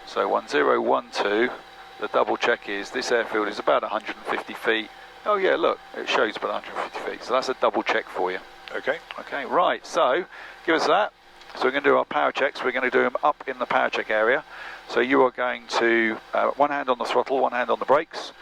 So 1012, the double check is this airfield is about 150 feet. Oh yeah, look, it shows about 150 feet. So that's a double check for you. Okay. Okay, right, so give us that. So we're going to do our power checks. We're going to do them up in the power check area. So you are going to, one hand on the throttle, one hand on the brakes.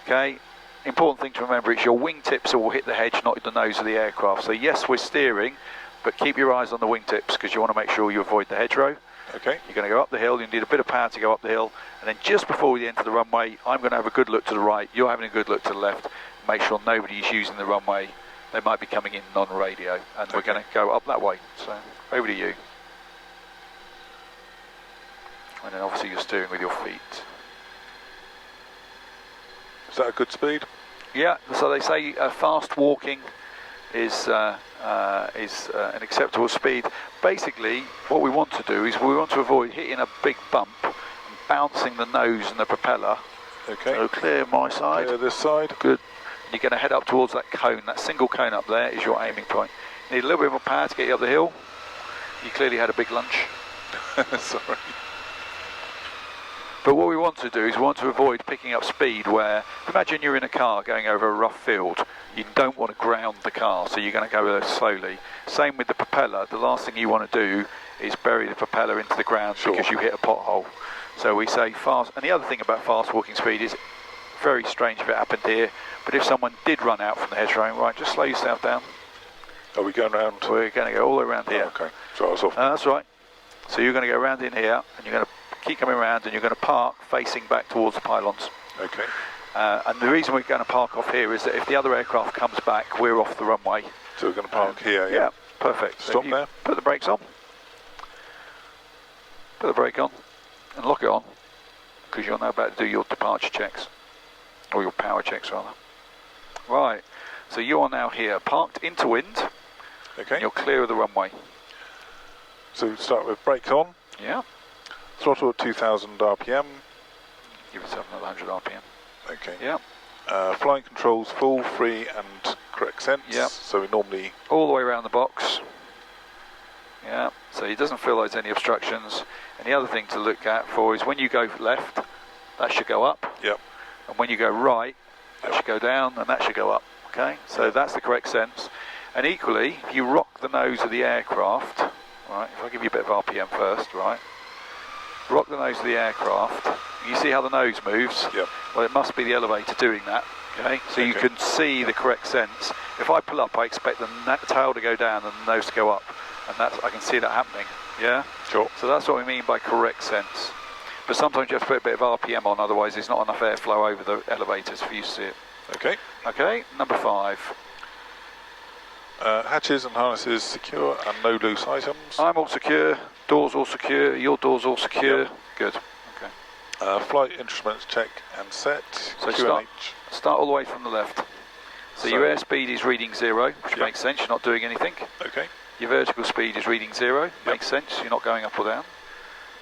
Okay, important thing to remember is your wingtips will hit the hedge, not the nose of the aircraft. So yes, we're steering, but keep your eyes on the wingtips because you want to make sure you avoid the hedgerow. Okay. You're going to go up the hill, you need a bit of power to go up the hill, and then just before we enter the runway, I'm going to have a good look to the right, you're having a good look to the left, make sure nobody's using the runway. They might be coming in non-radio, and we're going to go up that way. So over to you. And then obviously you're steering with your feet. Is that a good speed? Yeah, so they say fast walking is an acceptable speed. Basically, what we want to do is we want to avoid hitting a big bump and bouncing the nose and the propeller. Okay. So clear my side. Clear this side. Good. You're going to head up towards that cone. That single cone up there is your aiming point. You need a little bit more power to get you up the hill. You clearly had a big lunch. Sorry. But what we want to do is we want to avoid picking up speed where, imagine you're in a car going over a rough field, you don't want to ground the car, so you're going to go slowly. Same with the propeller, the last thing you want to do is bury the propeller into the ground because you hit a pothole. So we say fast, and the other thing about fast walking speed is, very strange if it happened here, but if someone did run out from the hedgerow, right, just slow yourself down. Are we going around? We're going to go all the way around here. Oh, okay, so I was off. That's right. So you're going to go around in here, and you're going to keep coming around, and you're going to park facing back towards the pylons. Okay. And the reason we're going to park off here is that if the other aircraft comes back, we're off the runway. So we're going to park here, yeah? Perfect. Stop so there. Put the brakes on. Put the brake on, and lock it on, because you're now about to do your departure checks, or your power checks rather. Right, so you are now here, parked into wind. Okay. You're clear of the runway. So we start with brakes on. Yeah. Throttle at 2,000 RPM. Give yourself another 100 RPM. Okay. Yeah. Flying controls full, free and correct sense. Yeah. So we normally... All the way around the box. Yeah, so it doesn't feel like there's any obstructions. And the other thing to look at for is when you go left, that should go up. Yep. And when you go right, that should go down and that should go up. Okay, so that's the correct sense. And equally, if you rock the nose of the aircraft, right, if I give you a bit of RPM first, right, rock the nose of the aircraft, you see how the nose moves? Yep. Well, it must be the elevator doing that, okay? So you can see the correct sense. If I pull up, I expect the tail to go down and the nose to go up, and that's, I can see that happening, yeah? Sure. So that's what we mean by correct sense. But sometimes you have to put a bit of RPM on, otherwise there's not enough airflow over the elevators for you to see it. Okay. Okay, number 5. Hatches and harnesses secure and no loose items. I'm all secure, doors all secure, your door's all secure. Yep. Good. Okay. Flight instruments check and set. So QNH. start all the way from the left. So your airspeed is reading 0, which makes sense, you're not doing anything. Okay. Your vertical speed is reading 0, makes sense, you're not going up or down.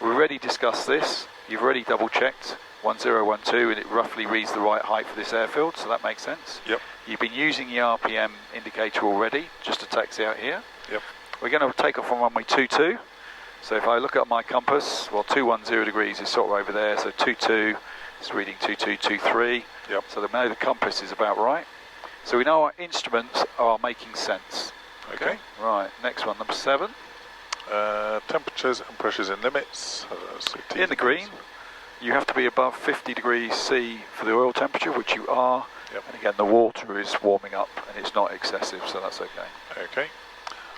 We've already discussed this, you've already double checked 1012 and it roughly reads the right height for this airfield, so that makes sense. Yep. You've been using the RPM indicator already, just to taxi out here. Yep. We're going to take off on runway 22. So if I look at my compass, well 210 degrees is sort of over there, so 22 is reading 2223. Yep. So we know the compass is about right. So we know our instruments are making sense. Okay. Right, next one, number 7. Temperatures and pressures in limits. In the green, you have to be above 50 degrees C for the oil temperature, which you are. Yep. And again, the water is warming up and it's not excessive, so that's okay. Okay.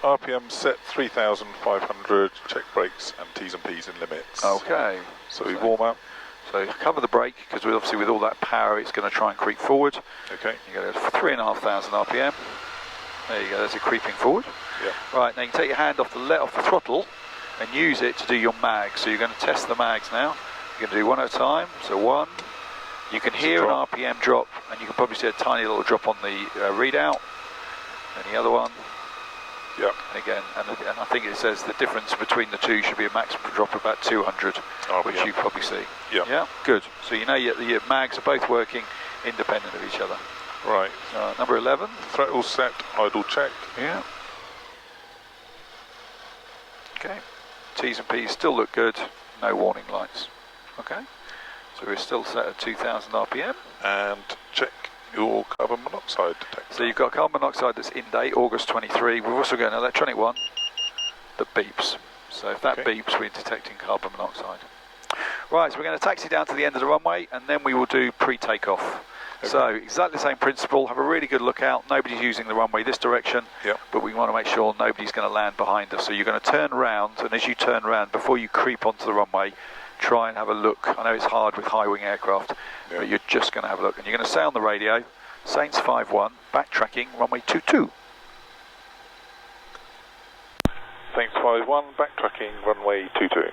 RPM set 3,500, check brakes and T's and P's in limits. Okay. So we warm up. So cover the brake, because obviously with all that power it's going to try and creep forward. Okay. You go to 3,500 RPM. There you go, that's it creeping forward. Yeah. Right, now you can take your hand off the throttle and use it to do your mags. So you're going to test the mags now. You're going to do one at a time. So 1. You can hear an RPM drop, and you can probably see a tiny little drop on the readout. And the other one. Yeah. Again, and I think it says the difference between the two should be a maximum drop of about 200, which you probably see. Yeah. Yeah. Good. So you know your mags are both working independent of each other. Right. Number 11. Throttle set, idle check. Yeah. Okay. T's and P's still look good. No warning lights. Okay. So we're still set at 2,000 RPM. And check your carbon monoxide detector. So you've got carbon monoxide that's in date, August 23. We've also got an electronic one that beeps. So if that beeps, we're detecting carbon monoxide. Right, so we're going to taxi down to the end of the runway, and then we will do pre-takeoff. Okay. So exactly the same principle. Have a really good look out. Nobody's using the runway this direction, but we want to make sure nobody's going to land behind us. So you're going to turn around, and as you turn around, before you creep onto the runway, try and have a look. I know it's hard with high-wing aircraft, but you're just going to have a look. And you're going to say on the radio, Saints 5-1, backtracking, runway 22. Saints 5-1, backtracking, runway 22.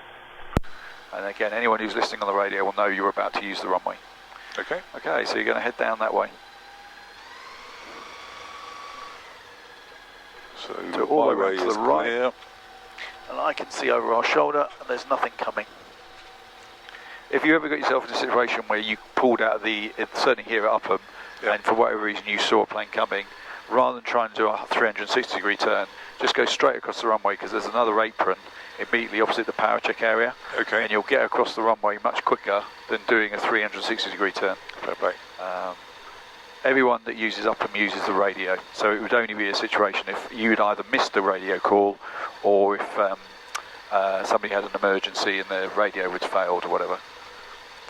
And again, anyone who's listening on the radio will know you're about to use the runway. Okay. Okay, so you're going to head down that way. So all the way to the right. Clear. And I can see over our shoulder, and there's nothing coming. If you ever got yourself in a situation where you pulled out of the, certainly here at Upham, and for whatever reason you saw a plane coming, rather than trying to do a 360-degree turn, just go straight across the runway, because there's another apron immediately opposite the power check area, and you'll get across the runway much quicker than doing a 360-degree turn. Fair play. Everyone that uses Upham uses the radio, so it would only be a situation if you'd either missed a radio call, or if somebody had an emergency and the radio had failed or whatever.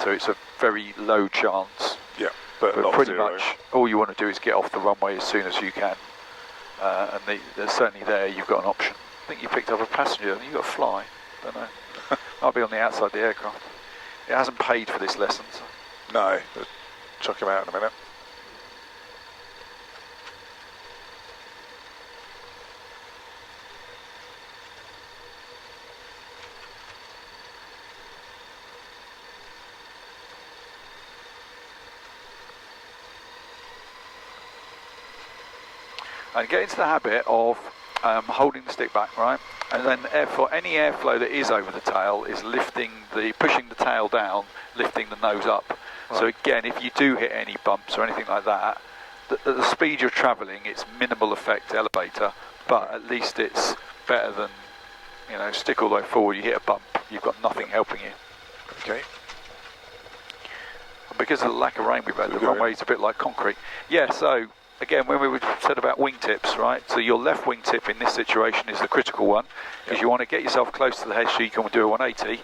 So it's a very low chance. Yeah, but pretty much all you want to do is get off the runway as soon as you can. And there's certainly there you've got an option. I think you picked up a passenger. You've got to fly. Don't know. I'll be on the outside of the aircraft. It hasn't paid for this lesson. So. No, chuck him out in a minute. And get into the habit of holding the stick back, right? And then for any airflow that is over the tail is pushing the tail down, lifting the nose up. Right. So again, if you do hit any bumps or anything like that, the speed you're travelling, it's minimal effect elevator, but at least it's better than, stick all the way forward, you hit a bump, you've got nothing helping you. Okay. And because of the lack of rain we've had, the runway's a bit like concrete. Yeah, so again, when we said about wingtips, right? So your left wingtip in this situation is the critical one, because you want to get yourself close to the hedge so you can do a 180,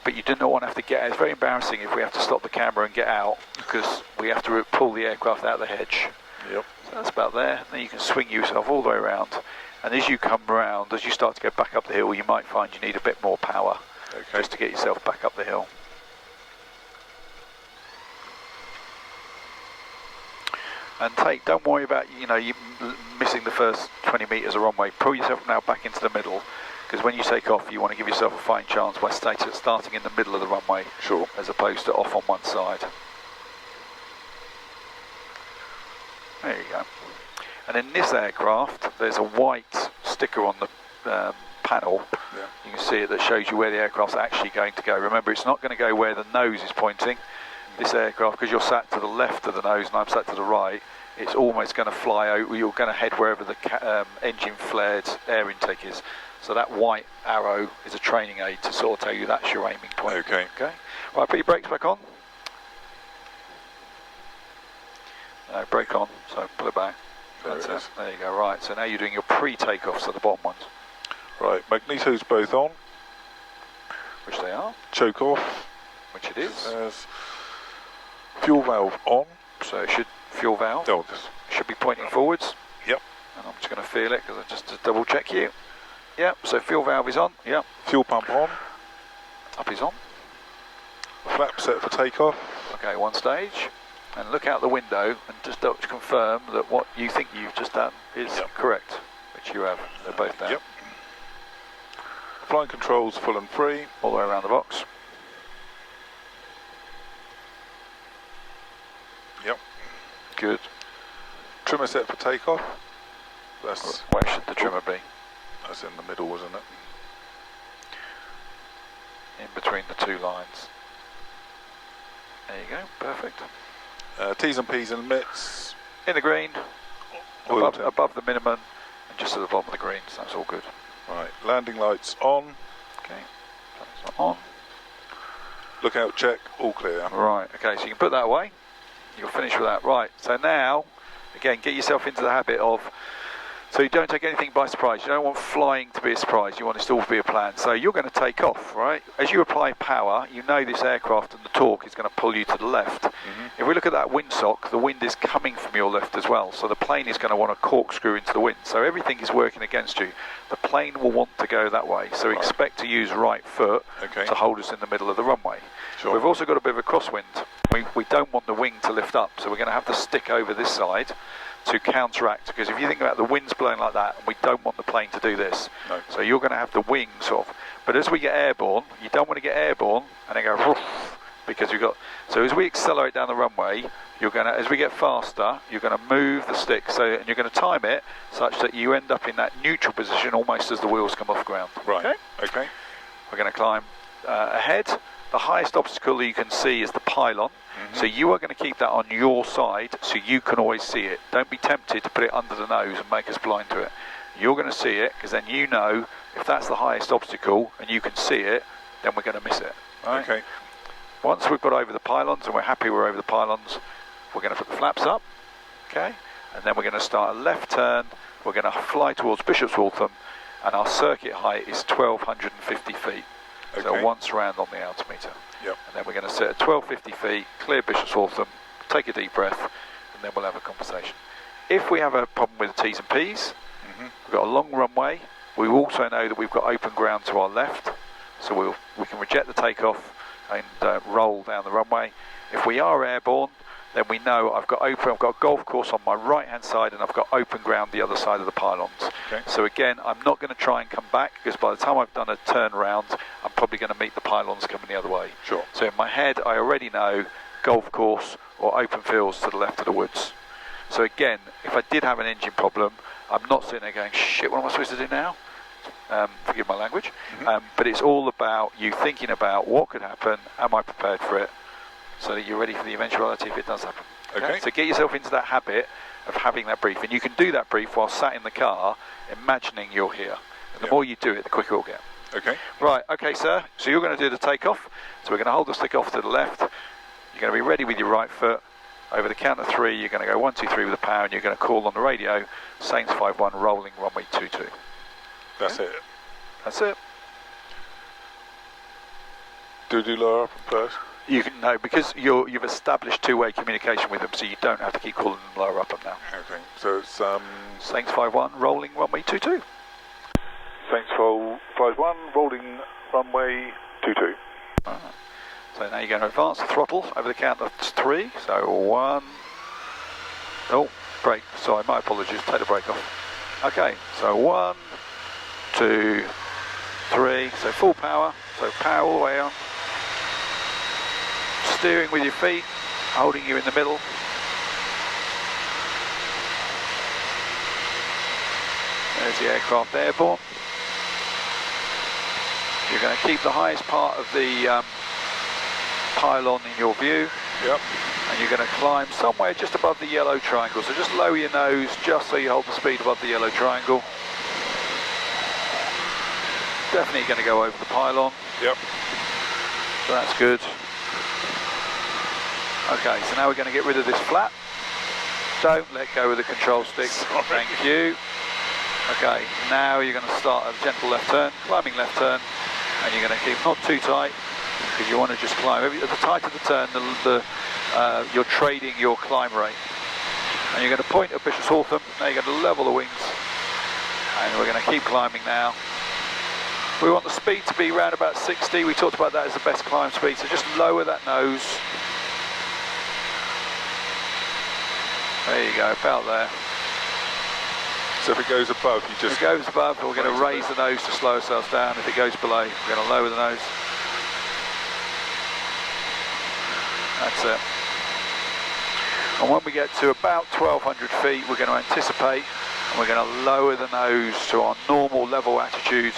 but you do not want to have to get out. It's very embarrassing if we have to stop the camera and get out, because we have to pull the aircraft out of the hedge. Yep. So that's about there. Then you can swing yourself all the way around, and as you come around, as you start to go back up the hill, you might find you need a bit more power just to get yourself back up the hill. And don't worry about you missing the first 20 metres of runway. Pull yourself now back into the middle, because when you take off, you want to give yourself a fighting chance by starting in the middle of the runway, as opposed to off on one side. There you go. And in this aircraft, there's a white sticker on the panel. Yeah. You can see it, that shows you where the aircraft's actually going to go. Remember, it's not going to go where the nose is pointing. This aircraft, because you're sat to the left of the nose and I'm sat to the right, it's almost going to fly out. You're going to head wherever the engine flared air intake is. So that white arrow is a training aid to sort of tell you that's your aiming point. Okay. Right, put your brakes back on. No, brake on, so pull it back. That's it. There you go. Right, so now you're doing your pre-takeoffs at the bottom ones. Right, magnetos both on. Which they are. Choke off. Which it is. Fuel valve on. So it should, fuel valve. Should be pointing forwards. Yep. And I'm just going to feel it, because I just to double check you. Yep, so fuel valve is on. Yep. Fuel pump on. Up is on. Flap set for takeoff. Okay, one stage. And look out the window and just to confirm that what you think you've just done is correct, which you have. They're both down. Yep. Flying controls full and free. All the way around the box. Yep. Good. Trimmer set for takeoff. That's where should the trimmer be? That's in the middle, wasn't it? In between the two lines. There you go, perfect. T's and P's and mitts. In the green, above the minimum, and just at the bottom of the green, so that's all good. Right, landing lights on. Okay, that's on. Lookout check, all clear. Right, okay, so you can put that away. You'll finish with that. Right, so now, again, get yourself into the habit of, so you don't take anything by surprise. You don't want flying to be a surprise. You want it all to be a plan. So you're going to take off, right? As you apply power, you know this aircraft and the torque is going to pull you to the left. If we look at that windsock, the wind is coming from your left as well. So the plane is going to want to corkscrew into the wind. So everything is working against you. The plane will want to go that way. So expect to use right foot to hold us in the middle of the runway. Sure. We've also got a bit of a crosswind. We don't want the wing to lift up. So we're going to have to stick over this side to counteract, because if you think about the wind's blowing like that, and we don't want the plane to do this. No. So you're going to have the wing sort of, but as we get airborne, you don't want to get airborne and then go whoosh, because you've got, so as we accelerate down the runway, you're going to, as we get faster, you're going to move the stick, so, and you're going to time it such that you end up in that neutral position almost as the wheels come off ground. Right, okay. We're going to climb ahead. The highest obstacle that you can see is the pylon. So you are going to keep that on your side so you can always see it. Don't be tempted to put it under the nose and make us blind to it. You're going to see it, because then you know if that's the highest obstacle and you can see it, then we're going to miss it. Right? Okay. Once we've got over the pylons and we're happy we're over the pylons, we're going to put the flaps up, okay? And then we're going to start a left turn. We're going to fly towards Bishop's Waltham, and our circuit height is 1,250 feet. Okay. So once round on the altimeter. Yep. And then we're going to sit at 1,250 feet, clear Bishop's Waltham, take a deep breath, and then we'll have a conversation. If we have a problem with the T's and P's, we've got a long runway. We also know that we've got open ground to our left, so we can reject the takeoff and roll down the runway. If we are airborne, then we know I've got a golf course on my right hand side and I've got open ground the other side of the pylons. Okay. So again, I'm not going to try and come back, because by the time I've done a turn round, I'm probably going to meet the pylons coming the other way. Sure. So in my head, I already know golf course or open fields to the left of the woods. So again, if I did have an engine problem, I'm not sitting there going, shit, what am I supposed to do now? Forgive my language. But it's all about you thinking about what could happen, am I prepared for it, so that you're ready for the eventuality if it does happen. Okay? So get yourself into that habit of having that brief. And you can do that brief while sat in the car, imagining you're here. And the more you do it, the quicker it'll get. Okay. Right, okay, sir. So you're going to do the takeoff. So we're going to hold the stick off to the left. You're going to be ready with your right foot. Over the count of 3, you're going to go 1, 2, 3 with the power, and you're going to call on the radio, Saints 51, rolling runway 22. That's it. That's it. Do we do lower up first? You can, no, because you've established two-way communication with them, so you don't have to keep calling them lower up and now. Okay, so it's Saints 51, rolling runway 22. Saints 51, rolling runway 22. So now you're going to advance the throttle over the count of 3. So 1. Oh, brake. Sorry, my apologies. Take the brake off. Okay, so 1, 2, 3. So full power. So power all the way on. Steering with your feet, holding you in the middle. There's the aircraft airborne. You're going to keep the highest part of the pylon in your view. Yep. And you're going to climb somewhere just above the yellow triangle. So just lower your nose just so you hold the speed above the yellow triangle. Definitely going to go over the pylon. Yep. So that's good. Okay, so now we're going to get rid of this flap. Don't let go of the control stick. Sorry. Thank you. Okay, now you're going to start a gentle left turn, climbing left turn, and you're going to keep not too tight, because you want to just climb. At the tighter the turn, you're trading your climb rate. And you're going to point at Bishop's Waltham. Now you're going to level the wings, and we're going to keep climbing now. We want the speed to be around about 60. We talked about that as the best climb speed, so just lower that nose. There you go, about there. So if it goes above, you just... If it goes above, we're going to raise the nose to slow ourselves down. If it goes below, we're going to lower the nose. That's it. And when we get to about 1,200 feet, we're going to anticipate, and we're going to lower the nose to our normal level attitude,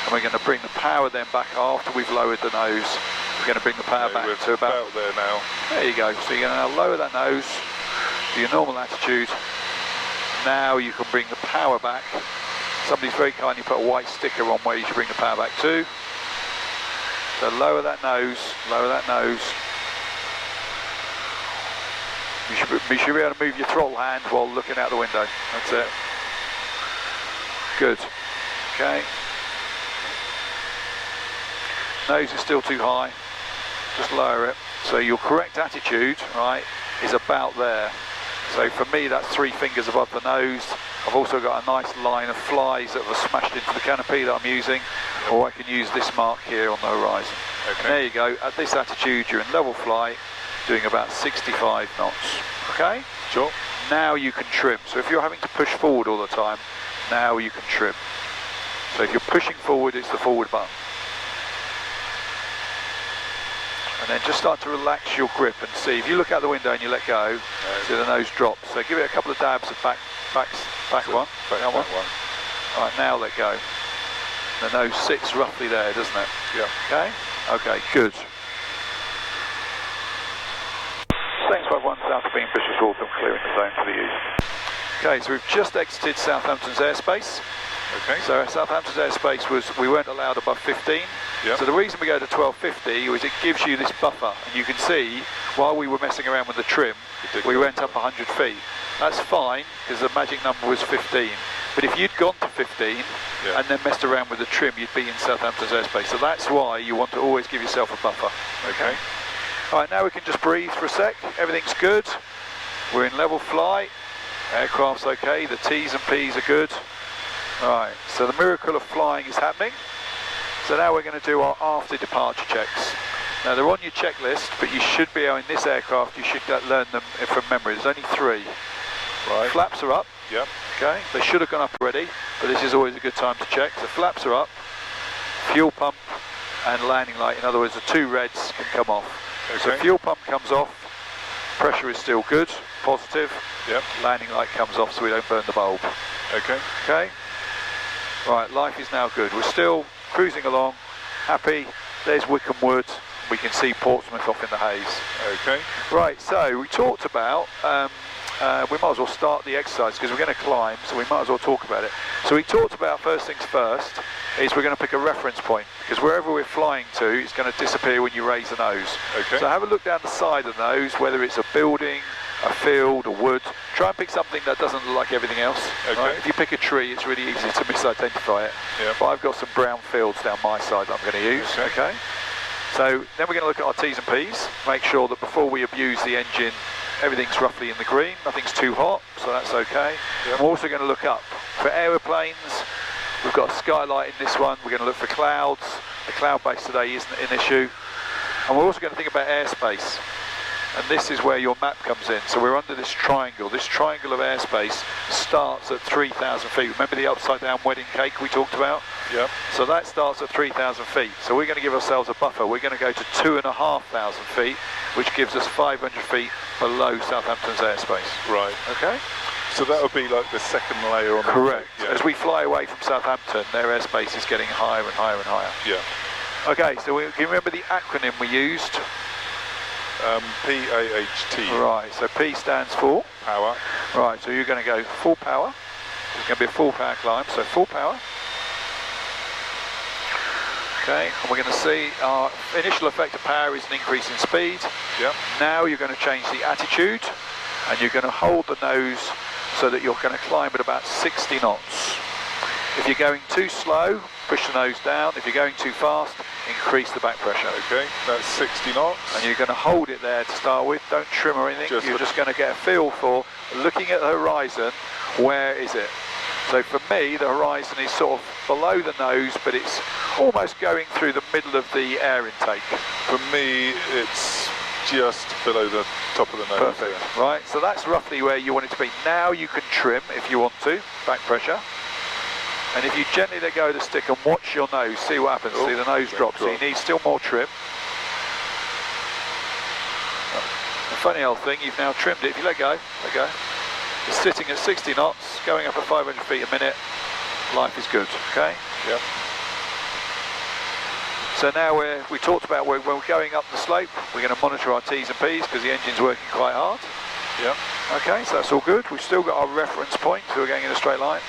and we're going to bring the power then back after we've lowered the nose. We're going to bring the power back to about there now. There you go. So you're going to now lower that nose to your normal attitude. Now you can bring the power back. Somebody's very kindly put a white sticker on where you should bring the power back to. So lower that nose, lower that nose. You should be able to move your throttle hand while looking out the window. That's it. Good. Okay. Nose is still too high. Just lower it. So your correct attitude, right, is about there. So for me, that's 3 fingers above the nose. I've also got a nice line of flies that have smashed into the canopy that I'm using, or I can use this mark here on the horizon. Okay. There you go. At this attitude, you're in level flight, doing about 65 knots. Okay? Sure. Now you can trim. So if you're having to push forward all the time, now you can trim. So if you're pushing forward, it's the forward button. And then just start to relax your grip and see. If you look out the window and you let go, see the nose drops. So give it a couple of dabs of back one. Back one. All right, now let go. The nose sits roughly there, doesn't it? Yeah. Okay? Okay, good. Thanks, 51, South of being Bishop's Waltham, clearing the zone to the east. Okay, so we've just exited Southampton's airspace. Okay. So Southampton's airspace was, we weren't allowed above 15. Yep. So the reason we go to 1250 is it gives you this buffer. And you can see, while we were messing around with the trim, we went up 100 feet. That's fine, because the magic number was 15. But if you'd gone to 15 and then messed around with the trim, you'd be in Southampton's airspace. So that's why you want to always give yourself a buffer. Okay. All right, now we can just breathe for a sec. Everything's good. We're in level flight. Aircraft's okay. The T's and P's are good. All right, so the miracle of flying is happening. So now we're going to do our after departure checks. Now they're on your checklist, but you should be in this aircraft, you should learn them from memory. There's only 3. Right. Flaps are up. Yep. Okay, they should have gone up already, but this is always a good time to check. The flaps are up, fuel pump and landing light, in other words the 2 reds can come off. Okay. So fuel pump comes off, pressure is still good, positive. Yep. Landing light comes off so we don't burn the bulb. Okay. Okay. Right, life is now good. We're still cruising along, happy. There's Wickham Wood. We can see Portsmouth off in the haze. Okay. Right, so we talked about, we might as well start the exercise because we're going to climb, so we might as well talk about it. So we talked about, first things first, is we're going to pick a reference point, because wherever we're flying to, it's going to disappear when you raise the nose. Okay. So have a look down the side of the nose, whether it's a building, a field, a wood. Try and pick something that doesn't look like everything else. Okay. Right? If you pick a tree, it's really easy to misidentify it. Yep. But I've got some brown fields down my side that I'm going to use. Okay. So then we're going to look at our T's and P's, make sure that before we abuse the engine, everything's roughly in the green, nothing's too hot, so that's okay. Yep. We're also going to look up. For aeroplanes, we've got a skylight in this one, we're going to look for clouds. The cloud base today isn't an issue. And we're also going to think about airspace. And this is where your map comes in. So we're under this triangle. This triangle of airspace starts at 3,000 feet. Remember the upside down wedding cake we talked about? Yep. So that starts at 3,000 feet. So we're going to give ourselves a buffer. We're going to go to 2,500 feet, which gives us 500 feet below Southampton's airspace. Right. Okay? So that would be like the second layer on the Correct. Yeah. As we fly away from Southampton, their airspace is getting higher and higher and higher. Yeah. Okay, so can you remember the acronym we used? PAHT. Right, so P stands for? Power. Right, so you're going to go full power. It's going to be a full power climb, so full power. Okay, and we're going to see our initial effect of power is an increase in speed. Yep. Now you're going to change the attitude, and you're going to hold the nose so that you're going to climb at about 60 knots. If you're going too slow, push the nose down. If you're going too fast, increase the back pressure. Okay, that's 60 knots. And you're going to hold it there to start with. Don't trim or anything. You're just going to get a feel for looking at the horizon. Where is it? So for me, the horizon is sort of below the nose, but it's almost going through the middle of the air intake. For me, it's just below the top of the nose. Perfect. Yeah. Right, so that's roughly where you want it to be. Now you can trim if you want to, back pressure. And if you gently let go of the stick and watch your nose, see what happens. See the nose drop, so you need still more trim. The funny old thing, you've now trimmed it. If you let go, it's sitting at 60 knots, going up at 500 feet a minute. Life is good, okay? Yep. So now we talked about when we're going up the slope, we're going to monitor our T's and P's because the engine's working quite hard. Yep. Okay, so that's all good. We've still got our reference point, so we're going in a straight line.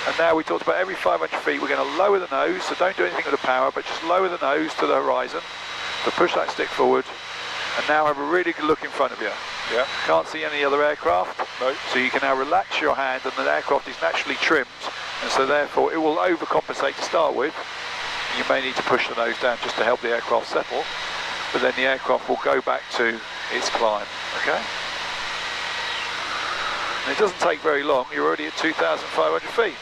And now we talked about every 500 feet we're going to lower the nose, so don't do anything with the power, but just lower the nose to the horizon. So push that stick forward, and now have a really good look in front of you. Yeah. Can't see any other aircraft, No. so you can now relax your hand, and the aircraft is naturally trimmed, and so therefore it will overcompensate to start with. You may need to push the nose down just to help the aircraft settle, but then the aircraft will go back to its climb, okay? And it doesn't take very long, you're already at 2,500 feet.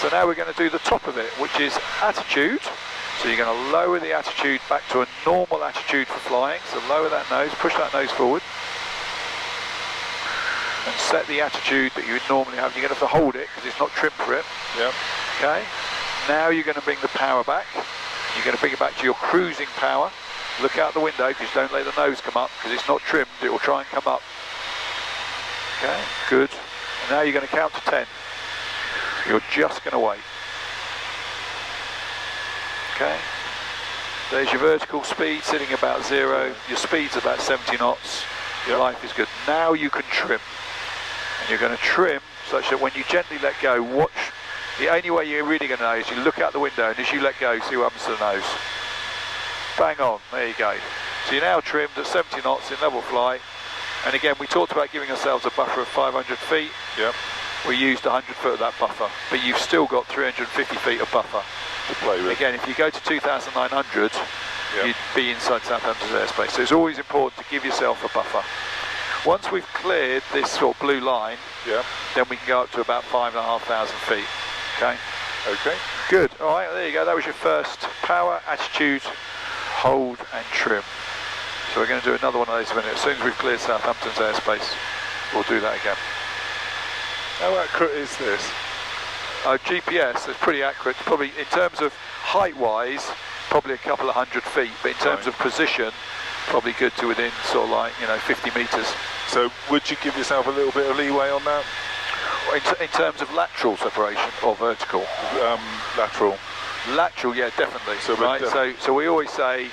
So now we're going to do the top of it, which is attitude. So you're going to lower the attitude back to a normal attitude for flying. So lower that nose, push that nose forward. And set the attitude that you would normally have. You're going to have to hold it because it's not trimmed for it. Yeah. Okay. Now you're going to bring the power back. You're going to bring it back to your cruising power. Look out the window because don't let the nose come up because it's not trimmed. It will try and come up. Okay, good. And now you're going to count to 10. You're just going to wait. Okay. There's your vertical speed sitting about 0. Your speed's about 70 knots. Your life is good. Now you can trim. And you're going to trim such that when you gently let go, watch. The only way you're really going to know is you look out the window and as you let go, see what happens to the nose. Bang on, there you go. So you're now trimmed at 70 knots in level flight. And again, we talked about giving ourselves a buffer of 500 feet. Yep. We used 100 foot of that buffer, but you've still got 350 feet of buffer. To play with. Again, if you go to 2,900, Yep. you'd be inside Southampton's airspace. So it's always important to give yourself a buffer. Once we've cleared this sort of blue line, Yeah. then we can go up to about 5,500 feet. Okay? Okay. Good. All right, there you go. That was your first power, attitude, hold and trim. So we're going to do another one of those in a minute. As soon as we've cleared Southampton's airspace, we'll do that again. How accurate is this? GPS is pretty accurate. Probably in terms of height-wise, probably a couple of 100 feet. But in terms of position, probably good to within sort of like 50 metres. So would you give yourself a little bit of leeway on that? In terms of lateral separation or vertical? Lateral. Lateral, yeah, definitely. So right. So we always say,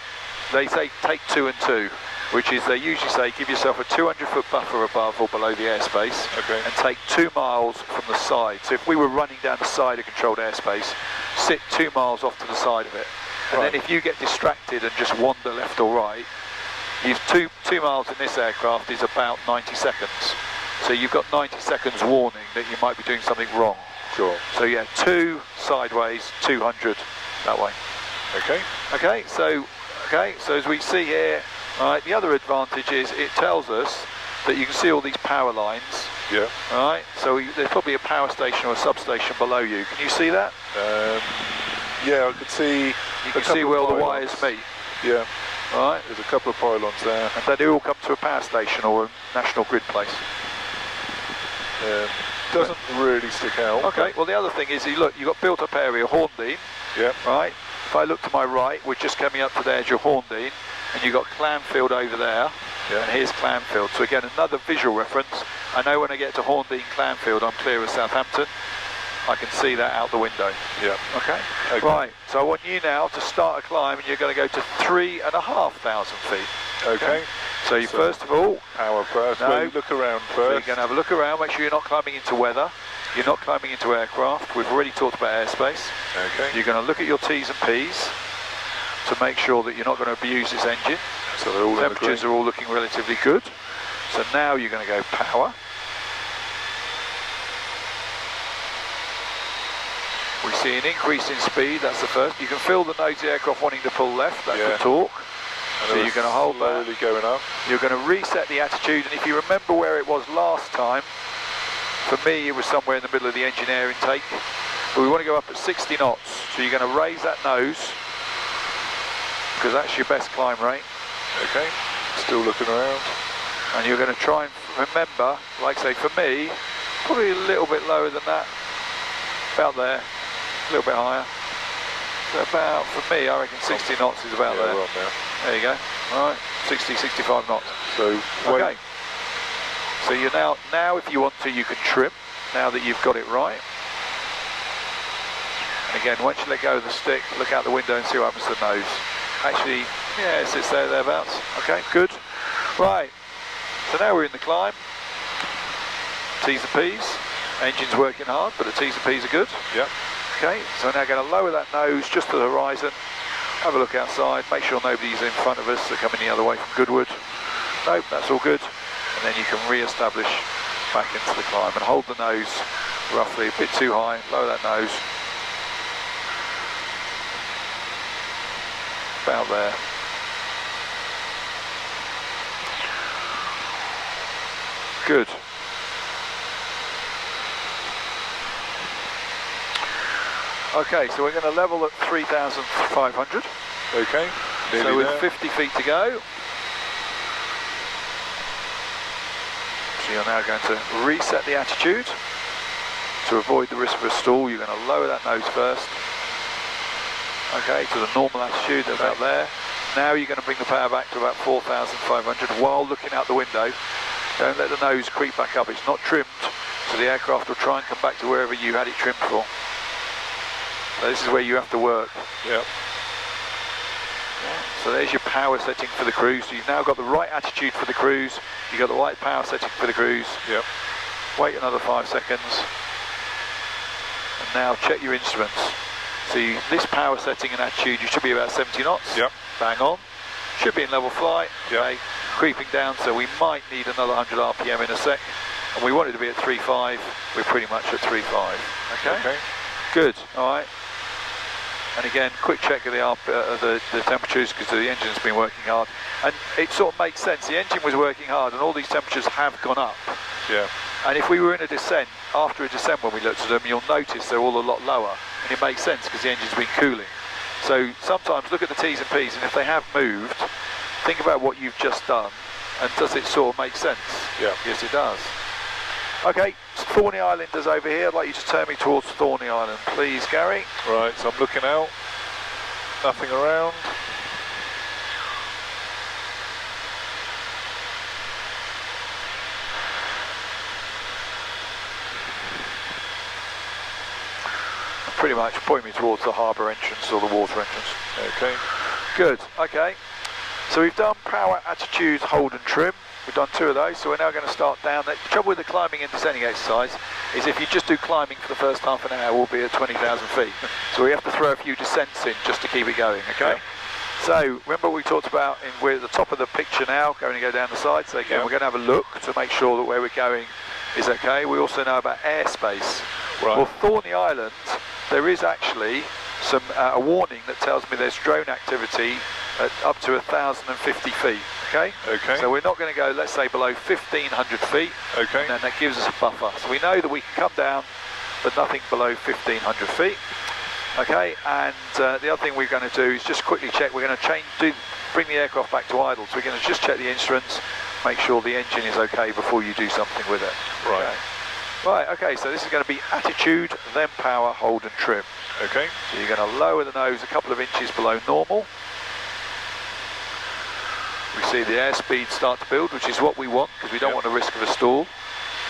they say take 2 and 2, which is they usually say give yourself a 200-foot buffer above or below the airspace, and take 2 miles from the side. So if we were running down the side of controlled airspace, sit 2 miles off to the side of it, and then if you get distracted and just wander left or right, you've 2 miles in this aircraft is about 90 seconds. So you've got 90 seconds warning that you might be doing something wrong. Sure. So yeah, 2 sideways, 200 that way. Okay. Okay, so as we see here, right, the other advantage is it tells us that you can see all these power lines. Yeah. Right, so there's probably a power station or a substation below you. Can you see that? Yeah, I could see. You can see where all the wires meet. Yeah. Right. There's a couple of pylons there. And they do all come to a power station or a national grid place. Doesn't really stick out. Okay, well the other thing is, look, you've got built up area, Horndean. Yeah. Right. If I look to my right, we're just coming up to the edge of Horndean, and you've got Clanfield over there, and here's Clanfield. So again, another visual reference. I know when I get to Horndean, Clanfield, I'm clear of Southampton. I can see that out the window. Yeah. Okay. Right. So I want you now to start a climb, and you're going to go to 3,500 feet. Okay. So you first of all, power first. No. Well, look around first. So you're going to have a look around. Make sure you're not climbing into weather. You're not climbing into aircraft. We've already talked about airspace. Okay. You're going to look at your T's and P's to make sure that you're not going to abuse this engine. So they're all temperatures are all looking relatively good. So now you're going to go power. We see an increase in speed, that's the first. You can feel the nose of the aircraft wanting to pull left, that's the torque. So you're going to hold that. Slowly going up. You're going to reset the attitude, and if you remember where it was last time, for me it was somewhere in the middle of the engine air intake. But we want to go up at 60 knots. So you're going to raise that nose, because that's your best climb rate. Okay, still looking around. And you're going to try and remember, like say for me, probably a little bit lower than that. About there, a little bit higher. So about, for me, I reckon 60 knots is about there. Right there. There you go. All right, 60, 65 knots. So, okay. So you're now if you want to, you can trim, now that you've got it right. And again, once you let go of the stick, look out the window and see what happens to the nose. Actually, yeah, it sits there, thereabouts. Okay, good. Right, so now we're in the climb. T's and P's. Engine's working hard, but the T's and P's are good. Yep. Okay, so we're now going to lower that nose just to the horizon. Have a look outside, make sure nobody's in front of us. They're coming the other way from Goodwood. Nope, that's all good. And then you can re-establish back into the climb and hold the nose roughly a bit too high. Lower that nose. About there. Good. Okay, so we're going to level at 3,500. Okay. So with 50 feet to go. So you're now going to reset the attitude. To avoid the risk of a stall, you're going to lower that nose first. Okay, to the normal attitude, about there. Now you're going to bring the power back to about 4,500 while looking out the window. Don't let the nose creep back up. It's not trimmed, so the aircraft will try and come back to wherever you had it trimmed for. So this is where you have to work. Yep. So there's your power setting for the cruise. So you've now got the right attitude for the cruise. You've got the right power setting for the cruise. Yep. Wait another 5 seconds. And now check your instruments. So this power setting and attitude, you should be about 70 knots. Yep. Bang on. Should be in level flight. Okay. Yep. Creeping down, so we might need another 100 RPM in a sec. And we want it to be at 3.5. We're pretty much at 3.5. Okay. Okay. Good. All right. And again, quick check of the temperatures because the engine's been working hard. And it sort of makes sense. The engine was working hard and all these temperatures have gone up. Yeah. And if we were in a descent, after a descent when we looked at them, you'll notice they're all a lot lower. And it makes sense because the engine's been cooling. So sometimes look at the T's and P's, and if they have moved, think about what you've just done. And does it sort of make sense? Yeah. Yes, it does. Okay, Thorney Island is over here. I'd like you to turn me towards Thorney Island, please, Gary. Right, so I'm looking out. Nothing around. Pretty much point me towards the harbour entrance or the water entrance. Okay. Good, okay. So we've done power, attitude, hold and trim. We've done 2 of those, so we're now going to start down. The trouble with the climbing and descending exercise is if you just do climbing for the first half an hour, we'll be at 20,000 feet. So we have to throw a few descents in just to keep it going, okay? Yeah. So remember we talked about, we're at the top of the picture now, going to go down the side. So again, we're going to have a look to make sure that where we're going is okay. We also know about airspace. Right. Well, Thorney Island, there is actually some a warning that tells me there's drone activity at up to 1,050 feet. Okay. Okay. So we're not going to go, let's say, below 1,500 feet. Okay. And then that gives us a buffer. So we know that we can come down, but nothing below 1,500 feet. Okay. And the other thing we're going to do is just quickly check. We're going to bring the aircraft back to idle. So we're going to just check the instruments, make sure the engine is okay before you do something with it. Right. Okay. Right, okay, so this is going to be attitude, then power, hold and trim. Okay. So you're going to lower the nose a couple of inches below normal. We see the airspeed start to build, which is what we want, because we don't want a risk of a stall.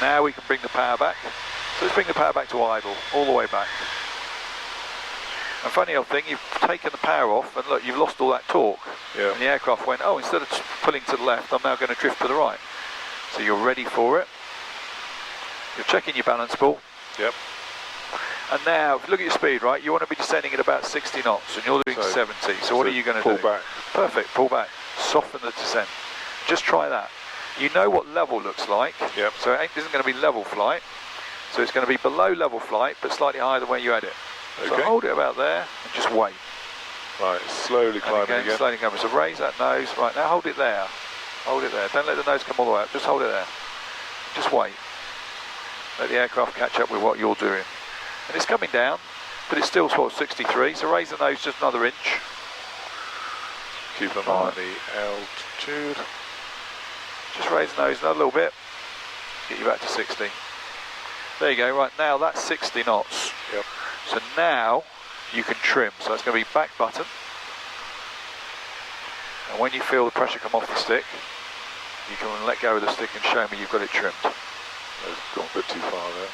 Now we can bring the power back. So let's bring the power back to idle, all the way back. And funny old thing, you've taken the power off, and look, you've lost all that torque. Yeah. And the aircraft went, oh, instead of pulling to the left, I'm now going to drift to the right. So you're ready for it. You're checking your balance ball. Yep. And now, if you look at your speed, right, you want to be descending at about 60 knots, and you're doing 70. So what are you going to do? Pull back. Perfect, pull back. Soften the descent. Just try that. You know what level looks like. Yep. So it isn't going to be level flight. So it's going to be below level flight, but slightly higher than where you had it. Okay. So hold it about there, and just wait. Right, slowly climbing again. Slowly coming. So raise that nose. Right, now hold it there. Hold it there. Don't let the nose come all the way up. Just hold it there. Just wait. Let the aircraft catch up with what you're doing. And it's coming down, but it's still sort of 63, so raise the nose just another inch. Keep an eye on the altitude. Just raise the nose another little bit. Get you back to 60. There you go, right, now that's 60 knots. Yep. So now you can trim. So it's going to be back button. And when you feel the pressure come off the stick, you can let go of the stick and show me you've got it trimmed. It's gone a bit too far there.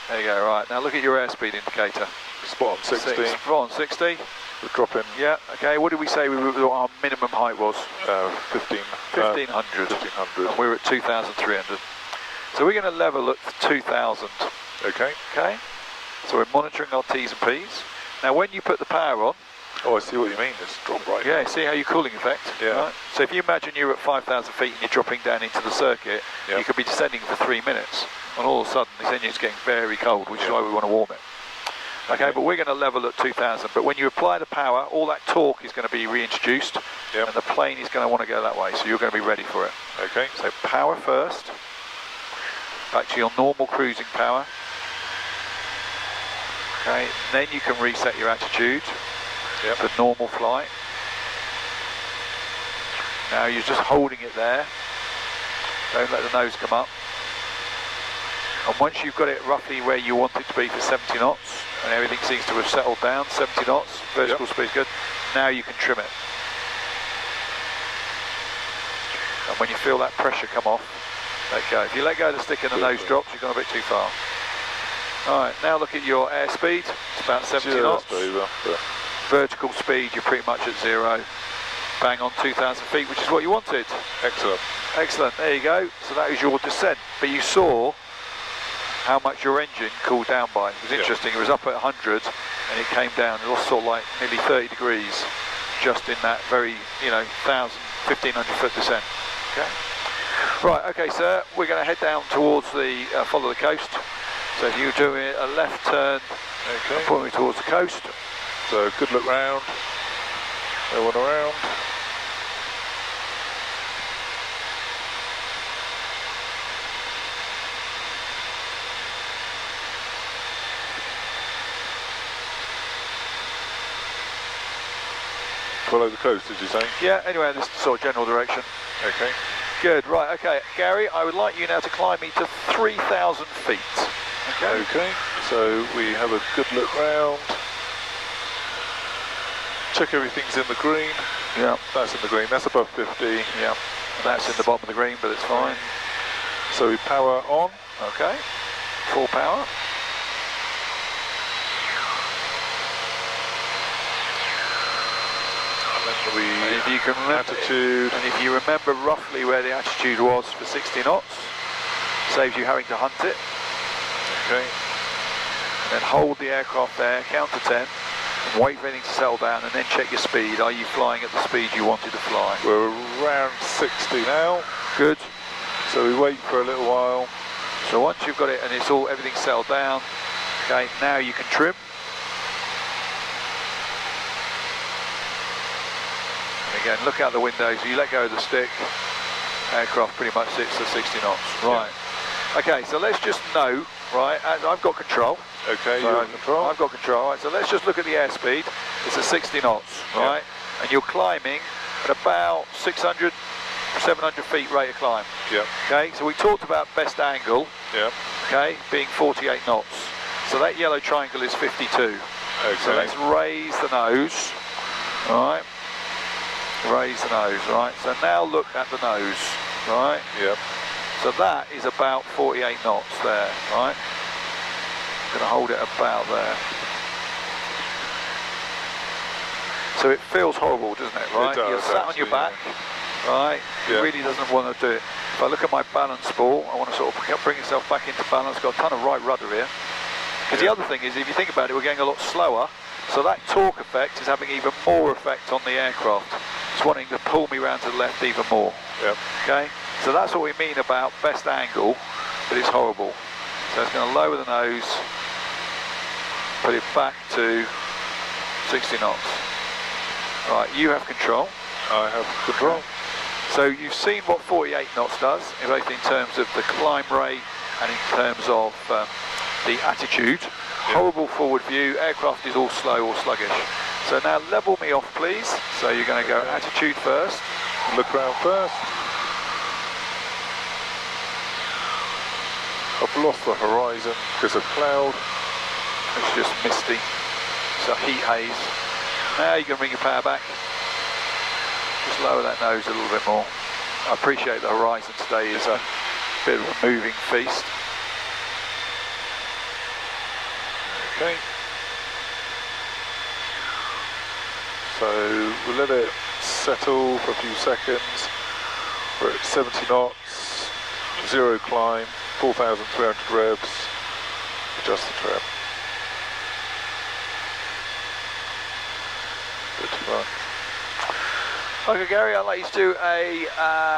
There you go, right. Now look at your airspeed indicator. Spot on 60. Spot on 60. We're dropping. Yeah, okay. What did we say our minimum height was? 1500. 1500. 1500. And we're at 2,300. So we're going to level at 2,000. Okay. Okay. So we're monitoring our T's and P's. Now when you put the power on, oh, I see what you mean. It's dropped right. yeah, see how your cooling effect? Yeah. Right? So if you imagine you're at 5,000 feet and you're dropping down into the circuit, yeah. you could be descending for 3 minutes, and all of a sudden this engine's getting very cold, which is why we want to warm it. Okay, but we're going to level at 2,000. But when you apply the power, all that torque is going to be reintroduced, and the plane is going to want to go that way, so you're going to be ready for it. Okay. So power first, back to your normal cruising power. Okay, then you can reset your attitude for normal flight. Now you're just holding it there. Don't let the nose come up. And once you've got it roughly where you want it to be for 70 knots, and everything seems to have settled down, 70 knots, vertical speed good, now you can trim it. And when you feel that pressure come off, let go. If you let go of the stick and the nose drops, you've gone a bit too far. Alright, now look at your airspeed. It's about 70 knots. Vertical speed, you're pretty much at 0. Bang on 2,000 feet, which is what you wanted. Excellent. Excellent, there you go. So that is your descent. But you saw how much your engine cooled down by. It was interesting, it was up at 100 and it came down. It lost sort of like nearly 30 degrees just in that very, 1,500 foot descent. Okay. Right, okay sir, we're going to head down towards the, follow the coast. So if you do a left turn, point me towards the coast. So good look round, no one around. Follow the coast, did you say? Yeah, anyway, this sort of general direction. Okay. Good, right, okay. Gary, I would like you now to climb me to 3,000 feet. Okay. Okay, so we have a good look round. Check everything's in the green. Yeah. That's in the green, that's above 50. Yeah. That's in the bottom of the green, but it's fine. So we power on. Okay. Full power. And if you can remember, attitude. And if you remember roughly where the attitude was for 60 knots, saves you having to hunt it. Okay. And then hold the aircraft there, count to 10, and wait for everything to settle down, and then check your speed. Are you flying at the speed you wanted to fly? We're around 60 now. Good. So we wait for a little while. So once you've got it and it's all everything's settled down, okay, now you can trim. And again, look out the windows. You let go of the stick, aircraft pretty much sits at 60 knots. Right. Yeah. Okay, so let's just know. Right, I've got control. Okay, so you're in control. I've got control. Right, so let's just look at the airspeed. It's at 60 knots, right? And you're climbing at about 600, 700 feet rate of climb. Yeah. Okay, so we talked about best angle. Yeah. Okay, being 48 knots. So that yellow triangle is 52. Okay. So let's raise the nose. Right. Raise the nose. Right. So now look at the nose. Right. Yeah. So that is about 48 knots there, right? I'm going to hold it about there. So it feels horrible, doesn't it, right? It does, You're sat on your back, right? Yeah. It really doesn't want to do it. If I look at my balance ball, I want to sort of bring myself back into balance. Got a ton of right rudder here. Because the other thing is, if you think about it, we're going a lot slower, so that torque effect is having even more effect on the aircraft. It's wanting to pull me round to the left even more. Yep. Okay? So that's what we mean about best angle, but it's horrible. So it's going to lower the nose, put it back to 60 knots. Right, you have control. I have control. So you've seen what 48 knots does, both in terms of the climb rate and in terms of the attitude. Horrible forward view, aircraft is all slow or sluggish. So now level me off please. So you're going to go attitude first. Look round first. I've lost the horizon because of cloud. It's just misty. It's a heat haze. Now you can bring your power back. Just lower that nose a little bit more. I appreciate the horizon today is a bit of a moving feast. Okay. So we'll let it settle for a few seconds. We're at 70 knots, 0 climb. 4,300 revs, adjust the trim. Bit too much. Okay, Gary, I'd like you to do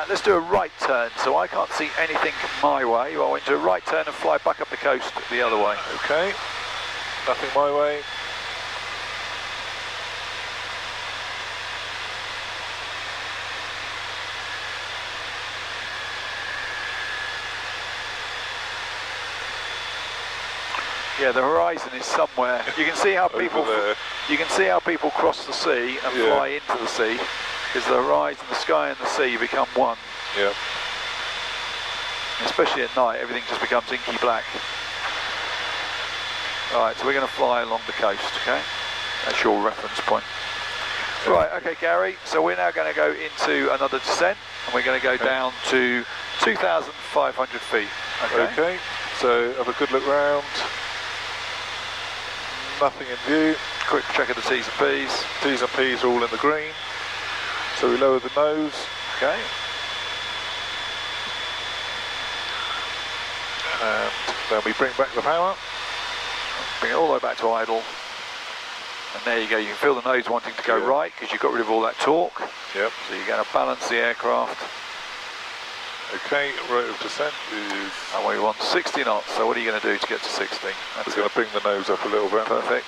let's do a right turn. So I can't see anything my way. I want you to do a right turn and fly back up the coast the other way. Okay, nothing my way. Yeah, the horizon is somewhere. You can see how people cross the sea and fly into the sea, because the horizon, the sky and the sea become one. Yeah. Especially at night, everything just becomes inky black. Alright, so we're going to fly along the coast, okay? That's your reference point. Yeah. Right, okay, Gary, so we're now going to go into another descent, and we're going to go down to 2,500 feet. Okay, so have a good look round. Nothing in view. Quick check of the T's and P's. T's and P's are all in the green. So we lower the nose. Okay. And then we bring back the power. Bring it all the way back to idle. And there you go, you can feel the nose wanting to go right because you've got rid of all that torque. Yep. So you're going to balance the aircraft. Okay, rate of descent is... And we want 60 knots, so what are you going to do to get to 60? We're going to bring the nose up a little bit. Perfect.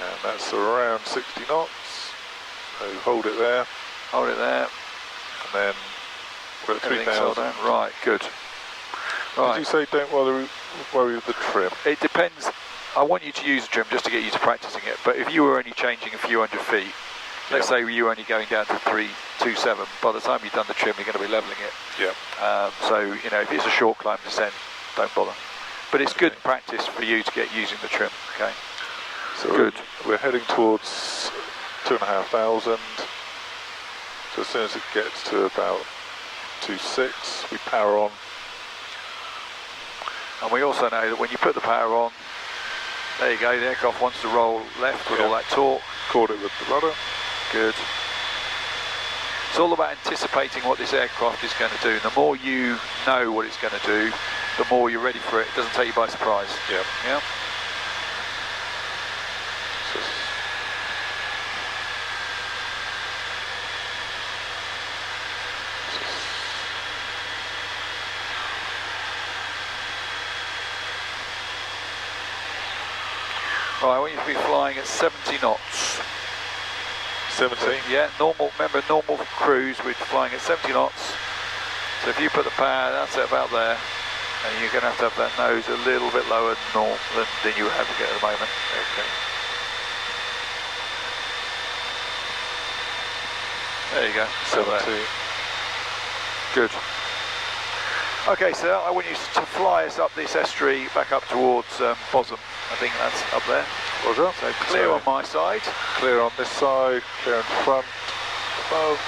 And that's around 60 knots. So hold it there. Hold it there. And then we're at 3,000. Right, good. Right. Did you say don't worry with the trim? It depends. I want you to use the trim just to get you to practicing it, but if you were only changing a few hundred feet, let's say you were only going down to 327, by the time you've done the trim, you're going to be levelling it. Yeah. So, you know, if it's a short climb descent, don't bother. But it's good practice for you to get using the trim, okay? So good. We're heading towards 2,500. So as soon as it gets to about 2.6, we power on. And we also know that when you put the power on, there you go, the aircraft wants to roll left with all that torque. Caught it with the rudder. Good. It's all about anticipating what this aircraft is going to do. The more you know what it's going to do, the more you're ready for it. It doesn't take you by surprise. Yeah. Yeah. Right, I want you to be flying at 70 knots. 70? Yeah, normal, remember normal cruise, we're flying at 70 knots. So if you put the power, that's it about there. And you're going to have that nose a little bit lower than you have to get at the moment. Okay. There you go. 70. Good. Okay, so I want you to fly us up this estuary back up towards Bosom. I think that's up there. Roger. So clear on my side. Clear on this side, clear in front, above.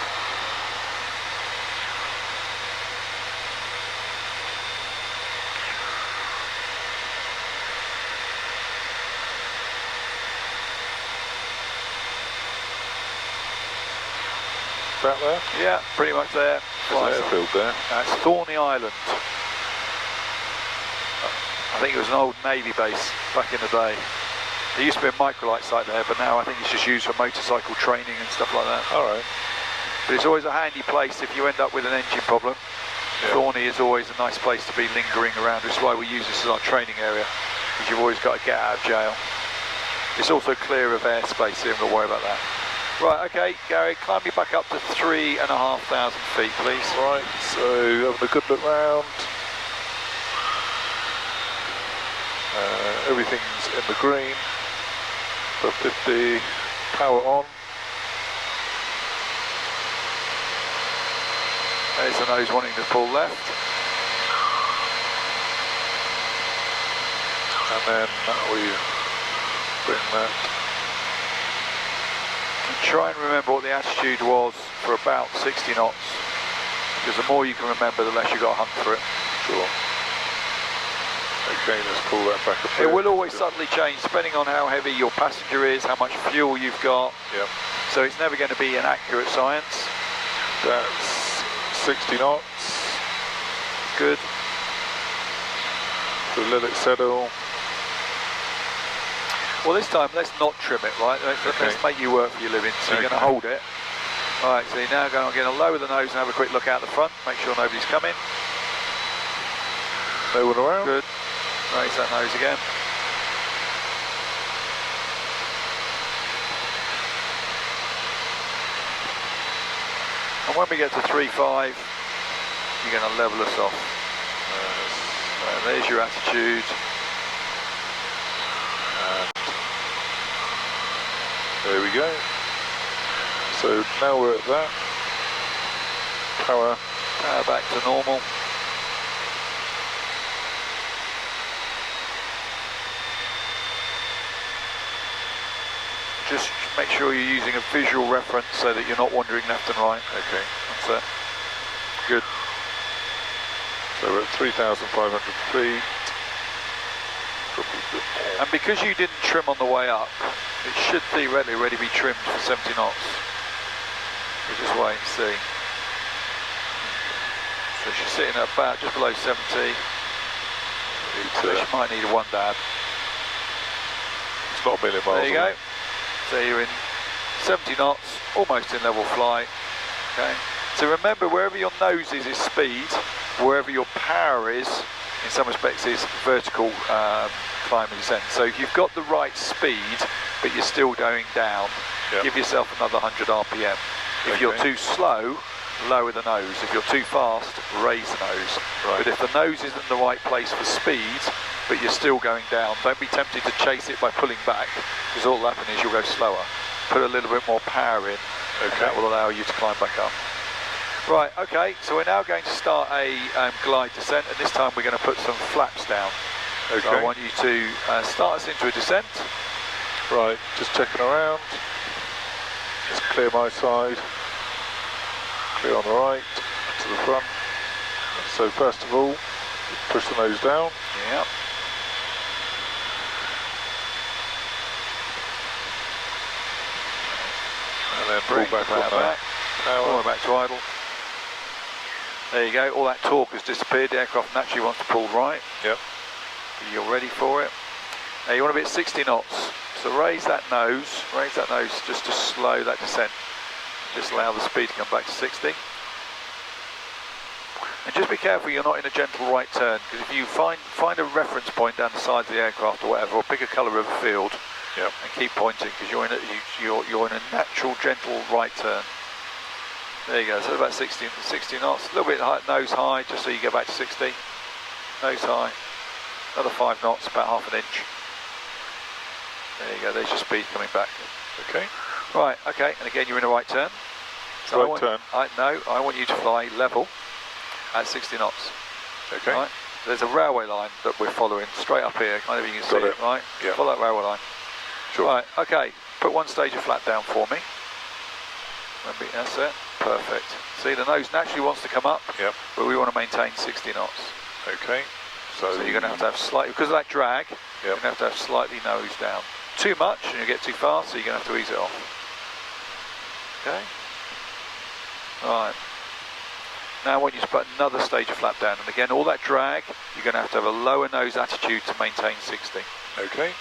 About there? Yeah, pretty much there. There's an airfield there. That's Thorney Island. I think it was an old Navy base back in the day. There used to be a microlight site there, but now I think it's just used for motorcycle training and stuff like that. Alright. But it's always a handy place if you end up with an engine problem. Yeah. Thorney is always a nice place to be lingering around, which is why we use this as our training area, because you've always got to get out of jail. It's also clear of airspace, so you don't worry about that. Right, okay, Gary, climb me back up to 3,500 feet, please. Right, so having a good look round. Everything's in the green. For 50, power on. There's the nose wanting to pull left. And then we bring that. And try and remember what the attitude was for about 60 knots. Because the more you can remember, the less you've got to hunt for it. Sure. Okay, let's pull that back up. It will always subtly change depending on how heavy your passenger is, how much fuel you've got. Yep. So it's never going to be an accurate science. That's 60 knots. Good. So let it settle. Well, this time let's not trim it, right? Let's make you work for your living. So you're going to hold it. All right, so you're now going to lower the nose and have a quick look out the front. Make sure nobody's coming. No one around. Good. Raise that nose again. And when we get to 3.5, you're going to level us off. So there's your attitude. And there we go. So now we're at that. Power Back to normal. Just make sure you're using a visual reference so that you're not wandering left and right. Okay. That's it. Good. So we're at 3,500 feet. And because you didn't trim on the way up, it should theoretically already be trimmed for 70 knots. We'll just wait and see. So she's sitting at about just below 70. So she might need a one dab. It's not a million miles There you away. go. So you're in 70 knots, almost in level flight. Okay. So remember, wherever your nose is speed, wherever your power is, in some respects, is vertical climb and descent. So if you've got the right speed, but you're still going down, give yourself another 100 RPM. If you're too slow, lower the nose. If you're too fast, raise the nose. Right. But if the nose isn't in the right place for speed, but you're still going down, don't be tempted to chase it by pulling back, because all that'll happen is you'll go slower. Put a little bit more power in, and that will allow you to climb back up. Right, okay, so we're now going to start a glide descent, and this time we're going to put some flaps down. Okay. So I want you to start us into a descent. Right, just checking around. Just clear my side. Clear on the right, to the front. So first of all, push the nose down. Yeah. And then Bring pull back the power on back. Power back to idle. There you go, all that torque has disappeared. The aircraft naturally wants to pull right. Yep. You're ready for it. Now you want to be at 60 knots. So raise that nose just to slow that descent. Just allow the speed to come back to 60. And just be careful you're not in a gentle right turn, because if you find a reference point down the side of the aircraft or whatever, or pick a colour of a field, and keep pointing, because you're in a natural gentle right turn. There you go, so about 60 knots, a little bit high, nose high, just so you get back to 60. Nose high, another 5 knots, about half an inch. There you go, there's your speed coming back. Okay. Right, okay, and again you're in a right turn. So I want you to fly level at 60 knots. Okay. Right? There's a railway line that we're following straight up here, kind of you can see it, right? Yeah. Follow that railway line. Sure. Right, okay, put one stage of flat down for me. That's it, perfect. See, the nose naturally wants to come up, but we want to maintain 60 knots. Okay. So you're going to have slightly, because of that drag, you're going to have slightly nose down. Too much and you get too fast, so you're going to have to ease it off. Okay. Right. Now I want you to put another stage of flap down, and again, all that drag, you're going to have a lower nose attitude to maintain 60. Okay.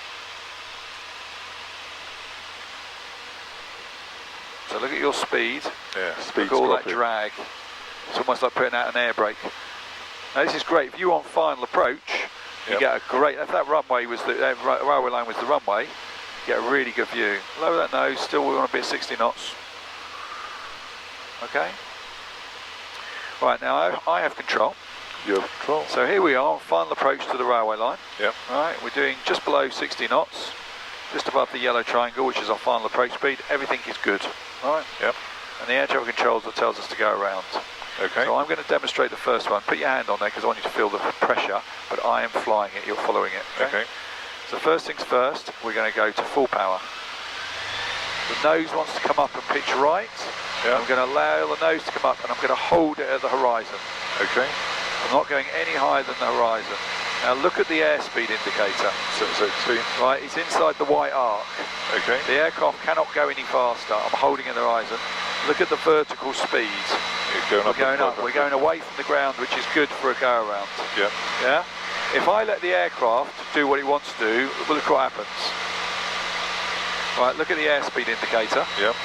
So look at your speed. Yeah, speed's look at all dropping. that drag. It's almost like putting out an air brake. Now this is great. If you want final approach, you get a great. If that runway was the railway line was the runway, you get a really good view. Lower that nose. Still, we want to be at 60 knots. Okay. Right, now I have control. You have control. So here we are, final approach to the railway line. Yep. Right, we're doing just below 60 knots, just above the yellow triangle, which is our final approach speed. Everything is good. Right. Yep. And the air traffic controls that tells us to go around. Okay. So I'm going to demonstrate the first one. Put your hand on there because I want you to feel the pressure, but I am flying it, you're following it. Okay. So first things first, we're going to go to full power. The nose wants to come up and pitch right. Yeah. I'm going to allow the nose to come up and I'm going to hold it at the horizon. Okay. I'm not going any higher than the horizon. Now look at the airspeed indicator. 16. Right, it's inside the white arc. Okay. The aircraft cannot go any faster. I'm holding at the horizon. Look at the vertical speed. You're we're going up. We're going away from the ground, which is good for a go around. Yeah. Yeah. If I let the aircraft do what it wants to do, look what happens. Right, look at the airspeed indicator. Yep.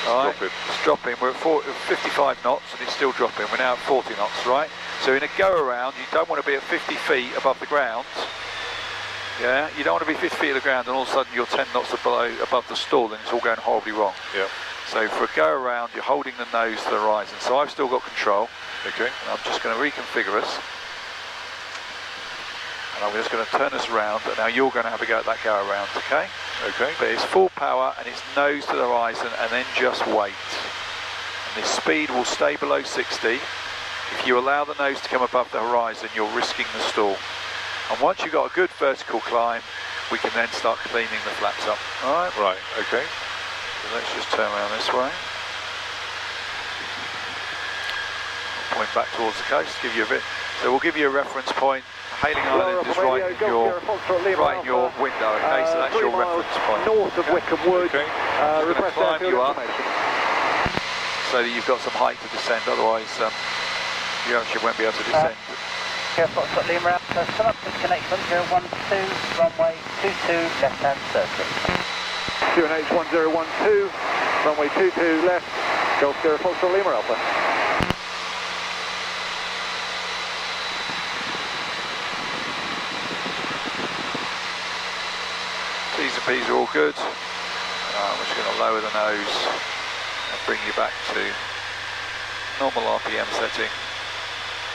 Right, it's dropping. We're at 55 knots and it's still dropping. We're now at 40 knots, right? So in a go around, you don't want to be at 50 feet above the ground. Yeah, you don't want to be 50 feet of the ground and all of a sudden you're 10 knots above the stall and it's all going horribly wrong. Yeah. So for a go around, you're holding the nose to the horizon. So I've still got control. Okay. And I'm just going to reconfigure us. And I'm just going to turn us around, and now you're going to have a go at that go around, okay? Okay. But it's full power and it's nose to the horizon and then just wait. And the speed will stay below 60. If you allow the nose to come above the horizon, you're risking the stall. And once you've got a good vertical climb, we can then start cleaning the flaps up. Alright? Right, okay. So let's just turn around this way. Point back towards the coast, give you a bit. So we'll give you a reference point. Hailing Island is right in your window, okay, so that's your reference point. North of Wickham Wood. Okay. We're going to climb you up so that you've got some height to descend, otherwise you actually won't be able to descend. Foxtrot Lima Alpha, come up to connection 1012, runway 22, left hand circle. QNH 1012, runway 22 left, Golf Sierra Foxtrot Lima Alpha. T's and P's are all good. We're just going to lower the nose and bring you back to normal RPM setting.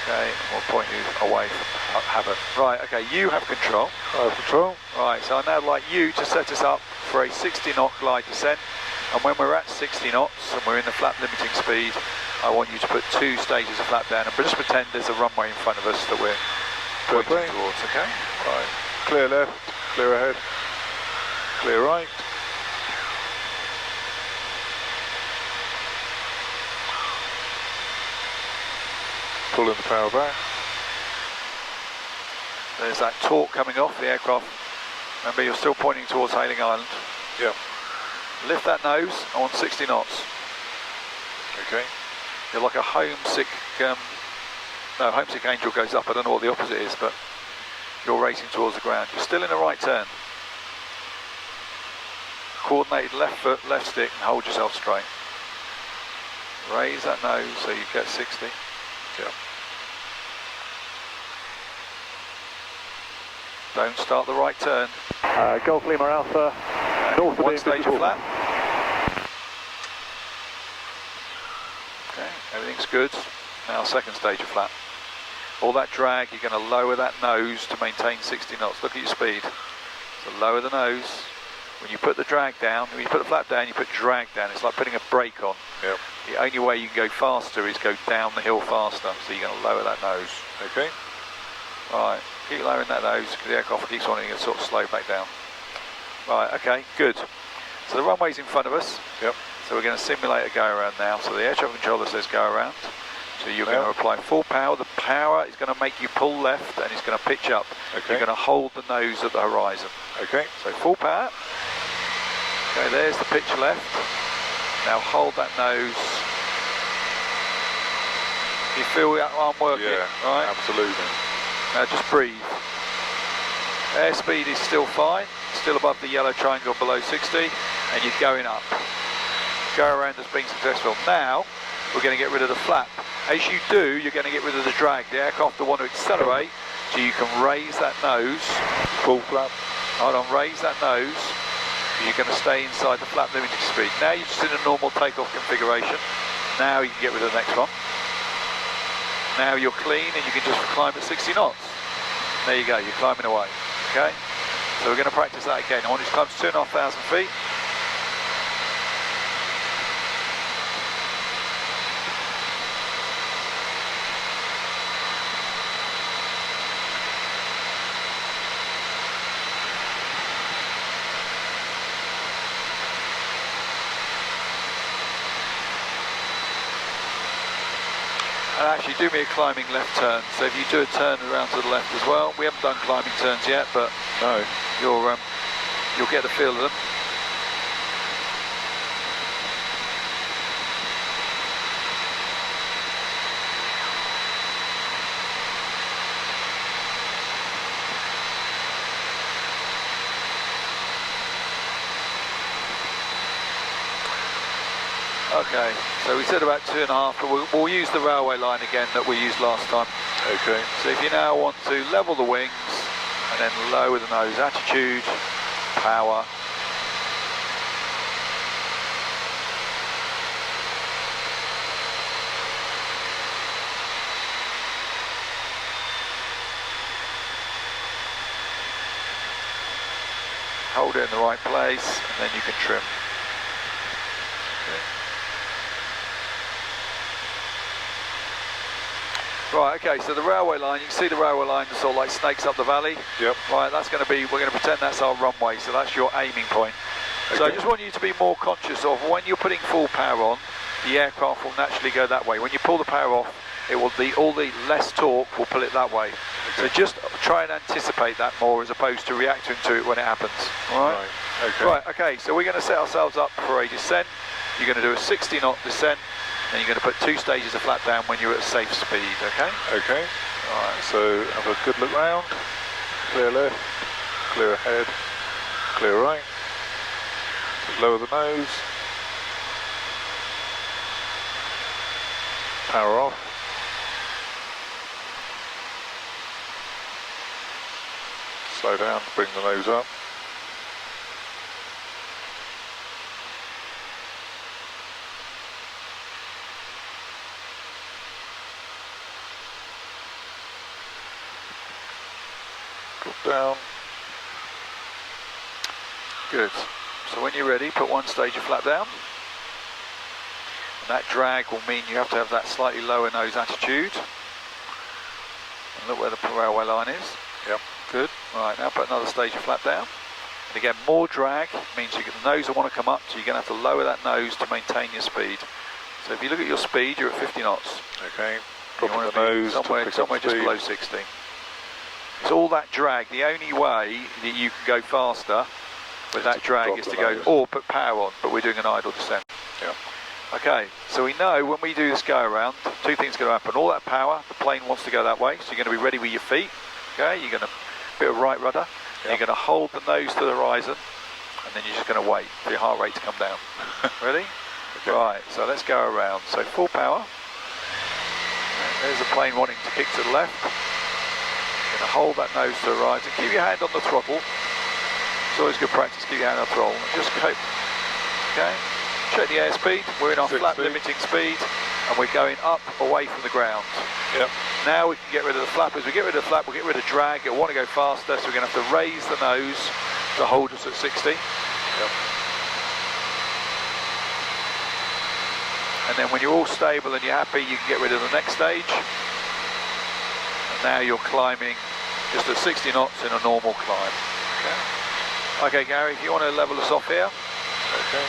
Okay, and we'll point you away from Havant. Right, okay, you have control. I have control. Right, so I'd now like you to set us up for a 60 knot glide descent. And when we're at 60 knots and we're in the flap limiting speed, I want you to put 2 stages of flap down and just pretend there's a runway in front of us that we're pointing towards, okay? Right, clear left, clear ahead. Clear right. Pulling the power back. There's that torque coming off the aircraft. Remember, you're still pointing towards Hailing Island. Yep. Lift that nose, I want 60 knots. Okay. You're like a homesick, no, homesick angel goes up. I don't know what the opposite is, but you're racing towards the ground. You're still in the right turn. Coordinated left foot, left stick, and hold yourself straight. Raise that nose so you get 60. Yeah. Don't start the right turn. Golf Lima Alpha, north of one the stage invisible. of flap. Okay, everything's good. Now second stage of flap. All that drag, you're going to lower that nose to maintain 60 knots. Look at your speed. So lower the nose. When you put the drag down, when you put the flap down, you put drag down. It's like putting a brake on. Yep. The only way you can go faster is go down the hill faster. So you're going to lower that nose. Okay. Right, keep lowering that nose because the aircraft keeps wanting to sort of slow back down. Right, okay, good. So the runway's in front of us. Yep. So we're going to simulate a go around now. So the air traffic controller says go around. So you're going to apply full power. The power is going to make you pull left and it's going to pitch up. Okay. You're going to hold the nose at the horizon. Okay. So full power. Okay, there's the pitch left. Now hold that nose. You feel that arm working? Yeah, right? absolutely. Now just breathe. Airspeed is still fine, still above the yellow triangle below 60, and you're going up. Go around as being successful. Now, we're going to get rid of the flap. As you do, you're going to get rid of the drag. The aircraft will want to accelerate, so you can raise that nose. Full flap. Hold on, raise that nose. You're going to stay inside the flap limiting speed. Now you're just in a normal takeoff configuration. Now you can get rid of the next one. Now you're clean and you can just climb at 60 knots. There you go, you're climbing away. Okay? So we're going to practice that again. I want you to climb to 2,500 feet. And actually do me a climbing left turn. So if you do a turn around to the left as well, we haven't done climbing turns yet, but No. you'll get the feel of them. Okay, so we said about 2.5, but we'll use the railway line again that we used last time. Okay. So if you now want to level the wings and then lower the nose, attitude, power. Hold it in the right place and then you can trim. Right, okay, so the railway line, you can see the railway line sort of like snakes up the valley. Yep. Right, that's going to be, we're going to pretend that's our runway, so that's your aiming point. Okay. So I just want you to be more conscious of when you're putting full power on, the aircraft will naturally go that way. When you pull the power off, it will all the less torque will pull it that way. Okay. So just try and anticipate that more as opposed to reacting to it when it happens. All right? Right, okay. Right, okay, so we're going to set ourselves up for a descent. You're going to do a 60-knot descent. And you're going to put 2 stages of flap down when you're at safe speed, okay? Okay. Alright, so have a good look round. Clear left, clear ahead, clear right. Lower the nose. Power off. Slow down, bring the nose up. Down. Good. So when you're ready, put 1 stage of flap down. And that drag will mean you have to have that slightly lower nose attitude. And look where the railway line is. Yep. Good. Right, now put another stage of flap down. And again, more drag means you get the nose will want to come up, so you're going to have to lower that nose to maintain your speed. So if you look at your speed, you're at 50 knots. Okay. Dropping the nose somewhere just below 60. It's all that drag. The only way that you can go faster with that drag is to go, or put power on, but we're doing an idle descent. Yeah. Okay, so we know when we do this go around, 2 things are going to happen. All that power, the plane wants to go that way, so you're going to be ready with your feet. Okay, you're going to, bit of right rudder, you're going to hold the nose to the horizon, and then you're just going to wait for your heart rate to come down. Ready? Okay. Right, so let's go around. So full power. There's the plane wanting to kick to the left. Going to hold that nose to the horizon. Keep your hand on the throttle. It's always good practice. Keep your hand on the throttle. Just cope. Okay. Check the airspeed. We're in our flat limiting speed, and we're going up away from the ground. Yep. Now we can get rid of the flap. As we get rid of the flap, we'll get rid of drag. It'll want to go faster, so we're going to have to raise the nose to hold us at 60. Yep. And then when you're all stable and you're happy, you can get rid of the next stage. Now you're climbing just at 60 knots in a normal climb. Okay, okay Gary, if you want to level us off here. Okay.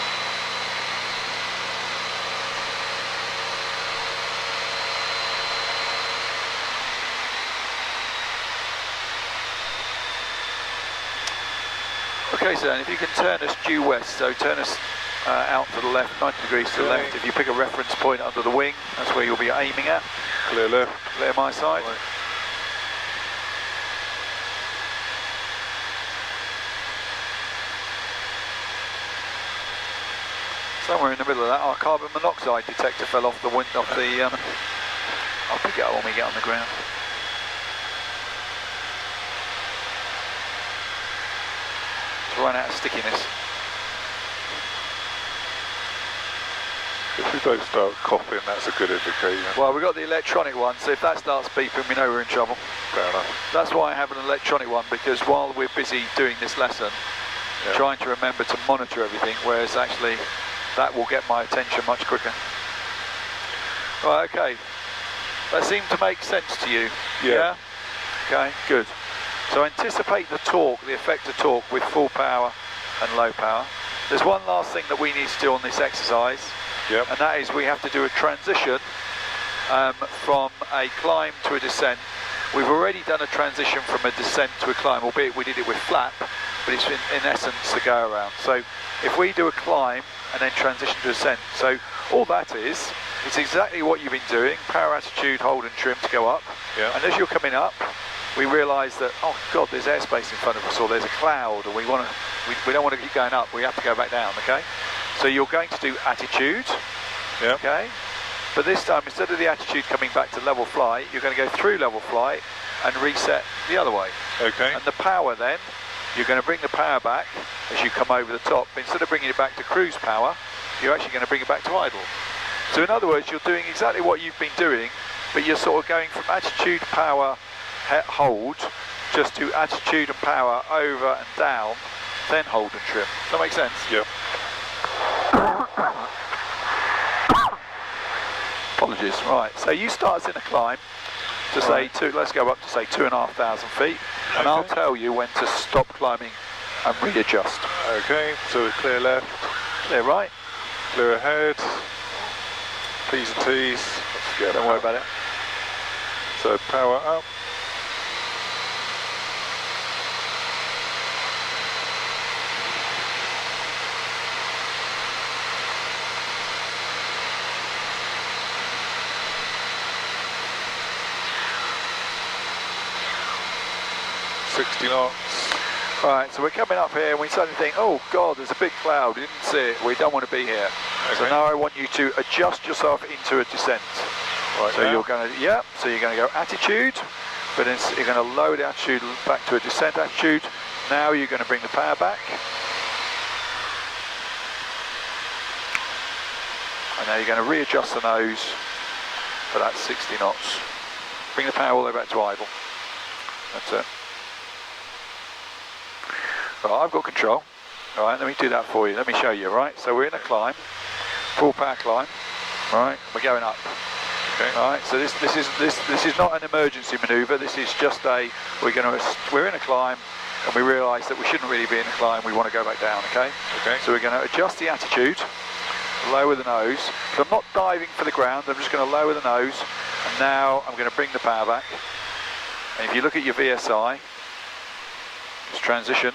Okay, so then if you can turn us due west, so turn us out to the left, 90 degrees to the left. If you pick a reference point under the wing, that's where you'll be aiming at. Clear left. Clear my side. Right. Somewhere in the middle of that, our carbon monoxide detector fell off the wind, off the. I'll pick it up when we get on the ground. It's run out of stickiness. If we don't start coughing, that's a good indicator. Well, we've got the electronic one, so if that starts beeping, we know we're in trouble. Fair enough. That's why I have an electronic one, because while we're busy doing this lesson, trying to remember to monitor everything, whereas actually that will get my attention much quicker. Right, okay. That seemed to make sense to you? Yeah. Okay, good. So anticipate the torque, the effect of torque with full power and low power. There's one last thing that we need to do on this exercise, and that is we have to do a transition from a climb to a descent. We've already done a transition from a descent to a climb, albeit we did it with flap, but it's in essence the go around. So if we do a climb and then transition to descent, so all that is, it's exactly what you've been doing, power, attitude, hold and trim to go up. And as you're coming up, we realise that, oh God, there's airspace in front of us, or there's a cloud, or we don't want to keep going up, we have to go back down, okay? So you're going to do attitude, Yeah. Okay? But this time, instead of the attitude coming back to level flight, you're going to go through level flight and reset the other way. Okay. And the power then, you're going to bring the power back as you come over the top. Instead of bringing it back to cruise power, you're actually going to bring it back to idle. So in other words, you're doing exactly what you've been doing, but you're sort of going from attitude, power, hold, just to attitude and power over and down, then hold and trim. Does that make sense? Yep. Apologies. Right, so you start us in a climb to say let's go up to say 2,500 feet, and I'll tell you when to stop climbing and readjust. Okay, so clear left, Clear right. clear ahead, P's and T's. Don't worry about it. So power up. $60 knots. Right, so we're coming up here and we suddenly think, oh God, there's a big cloud, we didn't see it, we don't want to be here. Okay. So now I want you to adjust yourself into a descent. Right So now. you're going to, so you're going to go attitude, but you're going to lower the attitude back to a descent attitude. Now you're going to bring the power back. And now you're going to readjust the nose for that 60 knots. Bring the power all the way back to idle. That's it. Right, I've got control. All right, let me do that for you. Let me show you. Right, so we're in a climb, full power climb. Right, we're going up. Okay. All right, so this is not an emergency manoeuvre. This is just we're in a climb, and we realise that we shouldn't really be in a climb. We want to go back down. Okay. Okay. So we're going to adjust the attitude, lower the nose. So I'm not diving for the ground. I'm just going to lower the nose, and now I'm going to bring the power back. And if you look at your VSI, it's transitioned.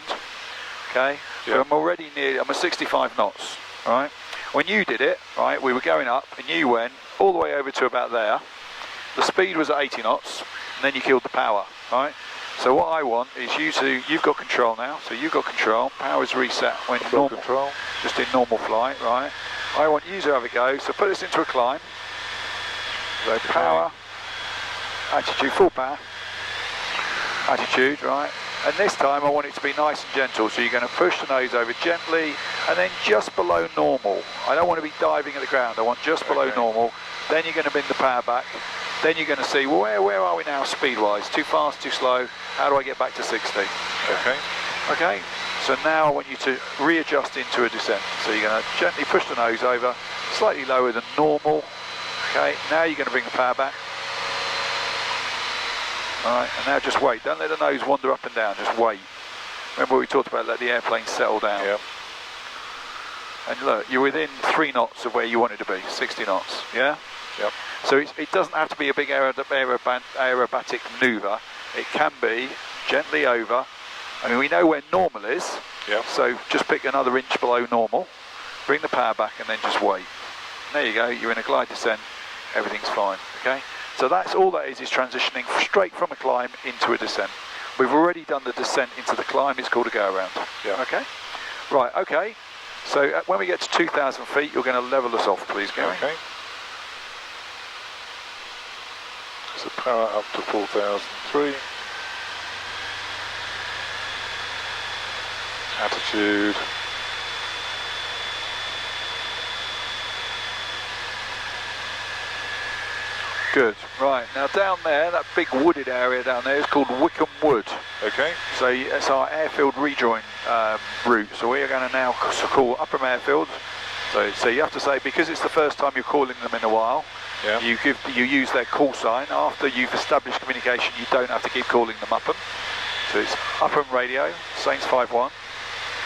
Okay, so Yep. I'm already near, I'm at 65 knots, right? When you did it, right, we were going up and you went all the way over to about there. The speed was at 80 knots and then you killed the power, right? So what I want is you've got control now, so you've got control, power's reset when normal, control. just in normal flight, right? I want you to have a go, so put us into a climb. So power, attitude, full power, attitude, right? And this time I want it to be nice and gentle, so you're going to push the nose over gently and then just below normal. I don't want to be diving at the ground, I want just below normal. Then you're going to bring the power back. Then you're going to see, well, where are we now speed-wise? Too fast, too slow? How do I get back to 60? Okay. Okay, so now I want you to readjust into a descent. So you're going to gently push the nose over, slightly lower than normal. Okay, now you're going to bring the power back. Alright, and now just wait. Don't let the nose wander up and down, just wait. Remember we talked about let the airplane settle down. Yep. And look, you're within 3 knots of where you wanted to be, 60 knots, yeah? Yep. So it doesn't have to be a big aerobatic manoeuvre. It can be gently over. I mean, we know where normal is, Yep. so just pick another inch below normal, bring the power back and then just wait. There you go, you're in a glide descent, everything's fine, okay? So that's all that is transitioning straight from a climb into a descent. We've already done the descent into the climb, it's called a go around. Yeah. Okay? Right, okay. So when we get to 2,000 feet, you're going to level us off, please, Gary. Okay. So power up to 4,003. Attitude. Good. Right, now down there, that big wooded area down there is called Wickham Wood. Okay. So it's our airfield rejoin route. So we are going to now call Upham Airfield. So you have to say, because it's the first time you're calling them in a while, Yeah. you use their call sign. After you've established communication, you don't have to keep calling them Upham. So it's Upham Radio, Saints 51,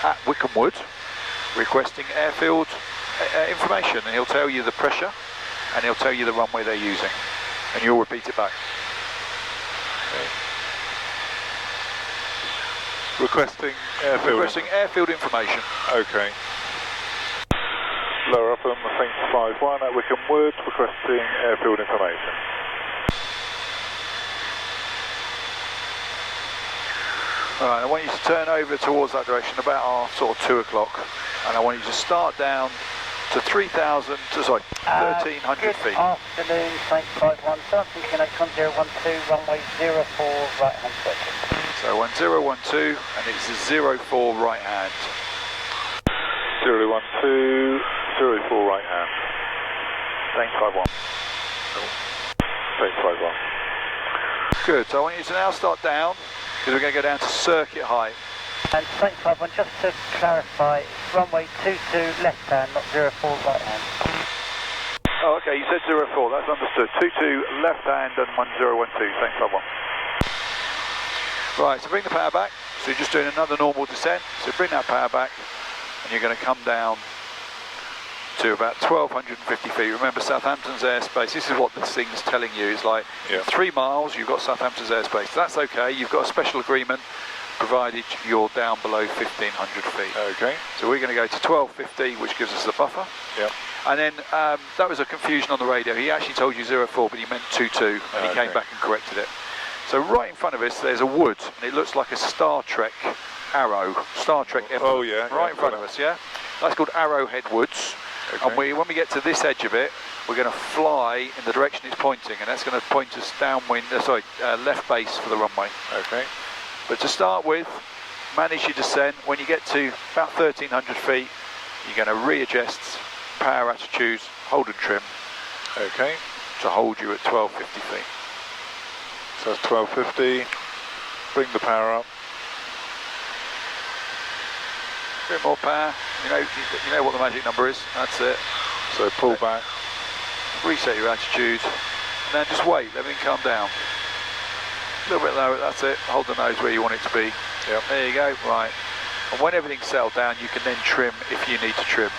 at Wickham Wood, requesting airfield information, and he'll tell you the pressure, and he'll tell you the runway they're using, and you'll repeat it back. Okay. Requesting airfield information. Okay. Lower Upham, Saints 51 at Wickham Wood, requesting airfield information. Alright, I want you to turn over towards that direction about sort of 2 o'clock, and I want you to start down to 1300 feet. Good afternoon, Saint 51, Southampton Connect 1012, runway 04, right hand circuit. So 1012, and it's a 04 right hand. 012, 04 right hand. Saint 51. Saint 51. Good, so I want you to now start down, because we're going to go down to circuit height. And Saint 51, just to clarify, it's runway 22 left hand, not 04 right hand. Oh, okay, you said 04, that's understood. 22 left hand and 1012, Saint 51. Right, so bring the power back. So you're just doing another normal descent. So bring that power back, and you're going to come down to about 1,250 feet. Remember, Southampton's airspace, this is what this thing's telling you. It's like 3 miles, you've got Southampton's airspace. That's okay, you've got a special agreement, provided you're down below 1,500 feet. Okay. So we're going to go to 1,250, which gives us the buffer. Yep. And then that was a confusion on the radio. He actually told you 04, but he meant 22, and he came back and corrected it. So right in front of us, there's a wood, and it looks like a Star Trek arrow. Star Trek emblem. Oh, yeah. Right in front of us, yeah? That's called Arrowhead Woods. Okay. And when we get to this edge of it, we're going to fly in the direction it's pointing, and that's going to point us downwind, left base for the runway. Okay. But to start with, manage your descent. When you get to about 1,300 feet, you're going to readjust power attitudes, hold and trim. Okay. To hold you at 1,250 feet. So that's 1250. Bring the power up. A bit more power. You know what the magic number is. That's it. So pull back. Reset your attitude, and then just wait. Let everything calm down. A little bit lower. That's it. Hold the nose where you want it to be. Yep. There you go. Right. And when everything's settled down, you can then trim if you need to trim.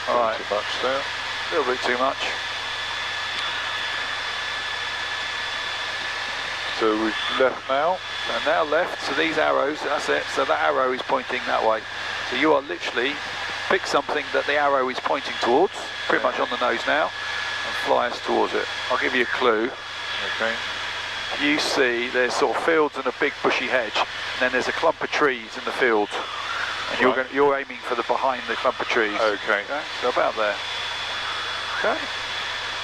All right. Too much there. A little bit too much. So we've left now. And now left, so these arrows, that's it, so that arrow is pointing that way. So you are literally, pick something that the arrow is pointing towards, pretty much on the nose now, and fly us towards it. I'll give you a clue. Okay. You see there's sort of fields and a big bushy hedge, and then there's a clump of trees in the field. And you're aiming for the behind the clump of trees. Okay. So about there. Okay.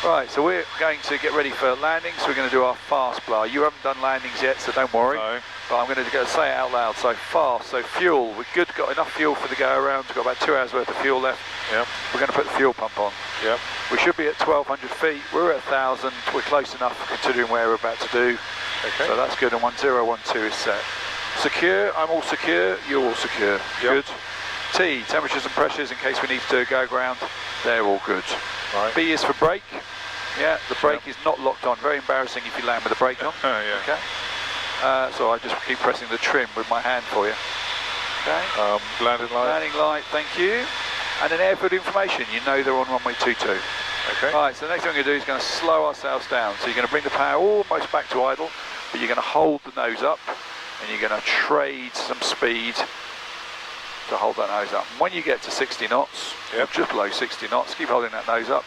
Right, so we're going to get ready for landing, so we're going to do our fast blower. You haven't done landings yet, so don't worry. No. But I'm going to say it out loud. So fast, so fuel, we're good, got enough fuel for the go around, we've got about 2 hours worth of fuel left. Yep. We're going to put the fuel pump on. Yep. We should be at 1,200 feet, we're at 1,000, we're close enough considering where we're about to do. Okay. So that's good, and 1012 is set. Secure, I'm all secure, you're all secure. Yep. Good. T, temperatures and pressures in case we need to do a go around, they're all good. Right. B is for brake. Yeah, the brake is not locked on. Very embarrassing if you land with the brake on. Yeah. Okay. So I just keep pressing the trim with my hand for you. Okay. Landing light. Landing light, thank you. And then airfield information. You know they're on runway 22. Okay. Right, so the next thing we're going to do is going to slow ourselves down. So you're going to bring the power almost back to idle, but you're going to hold the nose up, and you're going to trade some speed to hold that nose up. And when you get to 60 knots, or just below 60 knots, keep holding that nose up.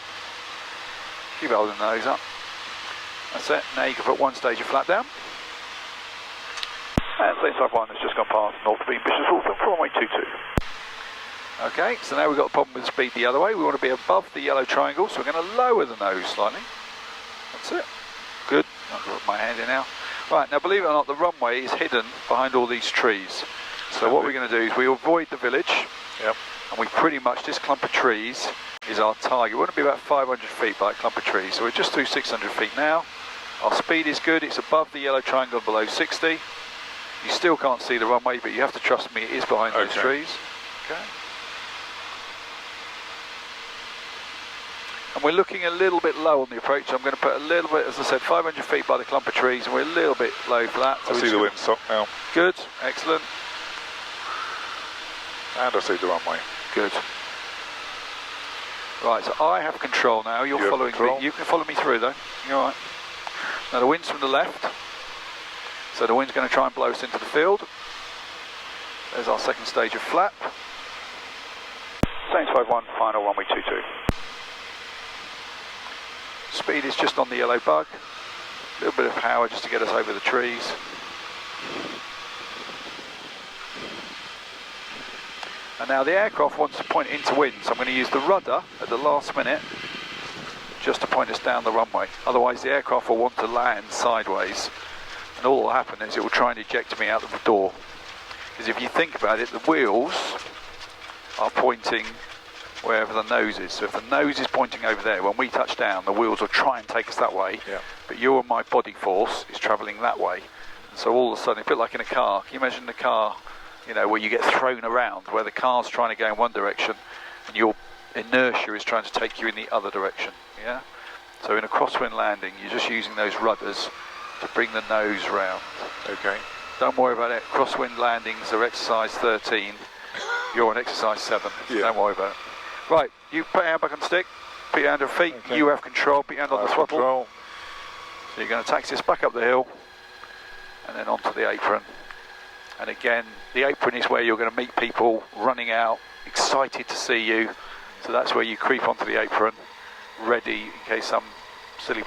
Keep holding the nose up. That's it. Now you can put one stage of flat down. And Saint 51 has just gone past North Beam, Bishop's Wolf for runway 22. Okay, so now we've got a problem with the speed the other way. We want to be above the yellow triangle, so we're going to lower the nose slightly. That's it. Good. I'll put my hand in now. Right, now believe it or not, the runway is hidden behind all these trees. So what we're going to do is we avoid the village. Yep. And we pretty much, this clump of trees is our target. We're going to be about 500 feet by a clump of trees. So we're just through 600 feet now. Our speed is good. It's above the yellow triangle, below 60. You still can't see the runway, but you have to trust me, it is behind those trees. Okay. And we're looking a little bit low on the approach. I'm going to put a little bit, as I said, 500 feet by the clump of trees, and we're a little bit low for that. So I see the windsock now. Good, excellent. And I see the runway. Good. Right, so I have control now. You're following me. You can follow me through though. You're all right. Now the wind's from the left. So the wind's going to try and blow us into the field. There's our second stage of flap. Saint 51, final runway 22. Speed is just on the yellow bug. A little bit of power just to get us over the trees. And now the aircraft wants to point into wind, so I'm going to use the rudder at the last minute just to point us down the runway. Otherwise the aircraft will want to land sideways, and all that will happen is it will try and eject me out of the door. Because if you think about it, the wheels are pointing wherever the nose is. So if the nose is pointing over there, when we touch down, the wheels will try and take us that way. Yeah. But your and my body force is travelling that way. And so all of a sudden, a bit like in a car, can you imagine the car, you know, where you get thrown around, where the car's trying to go in one direction and your inertia is trying to take you in the other direction, yeah? So in a crosswind landing, you're just using those rudders to bring the nose round. Okay. Don't worry about it. Crosswind landings are exercise 13. You're on exercise 7. Yeah. Don't worry about it. Right, you put your hand back on the stick, put your hand on feet, okay. You have control, put your hand on the throttle. Control. So you're going to taxi us back up the hill and then onto the apron. And again, the apron is where you're going to meet people running out, excited to see you. So that's where you creep onto the apron, ready in case some silly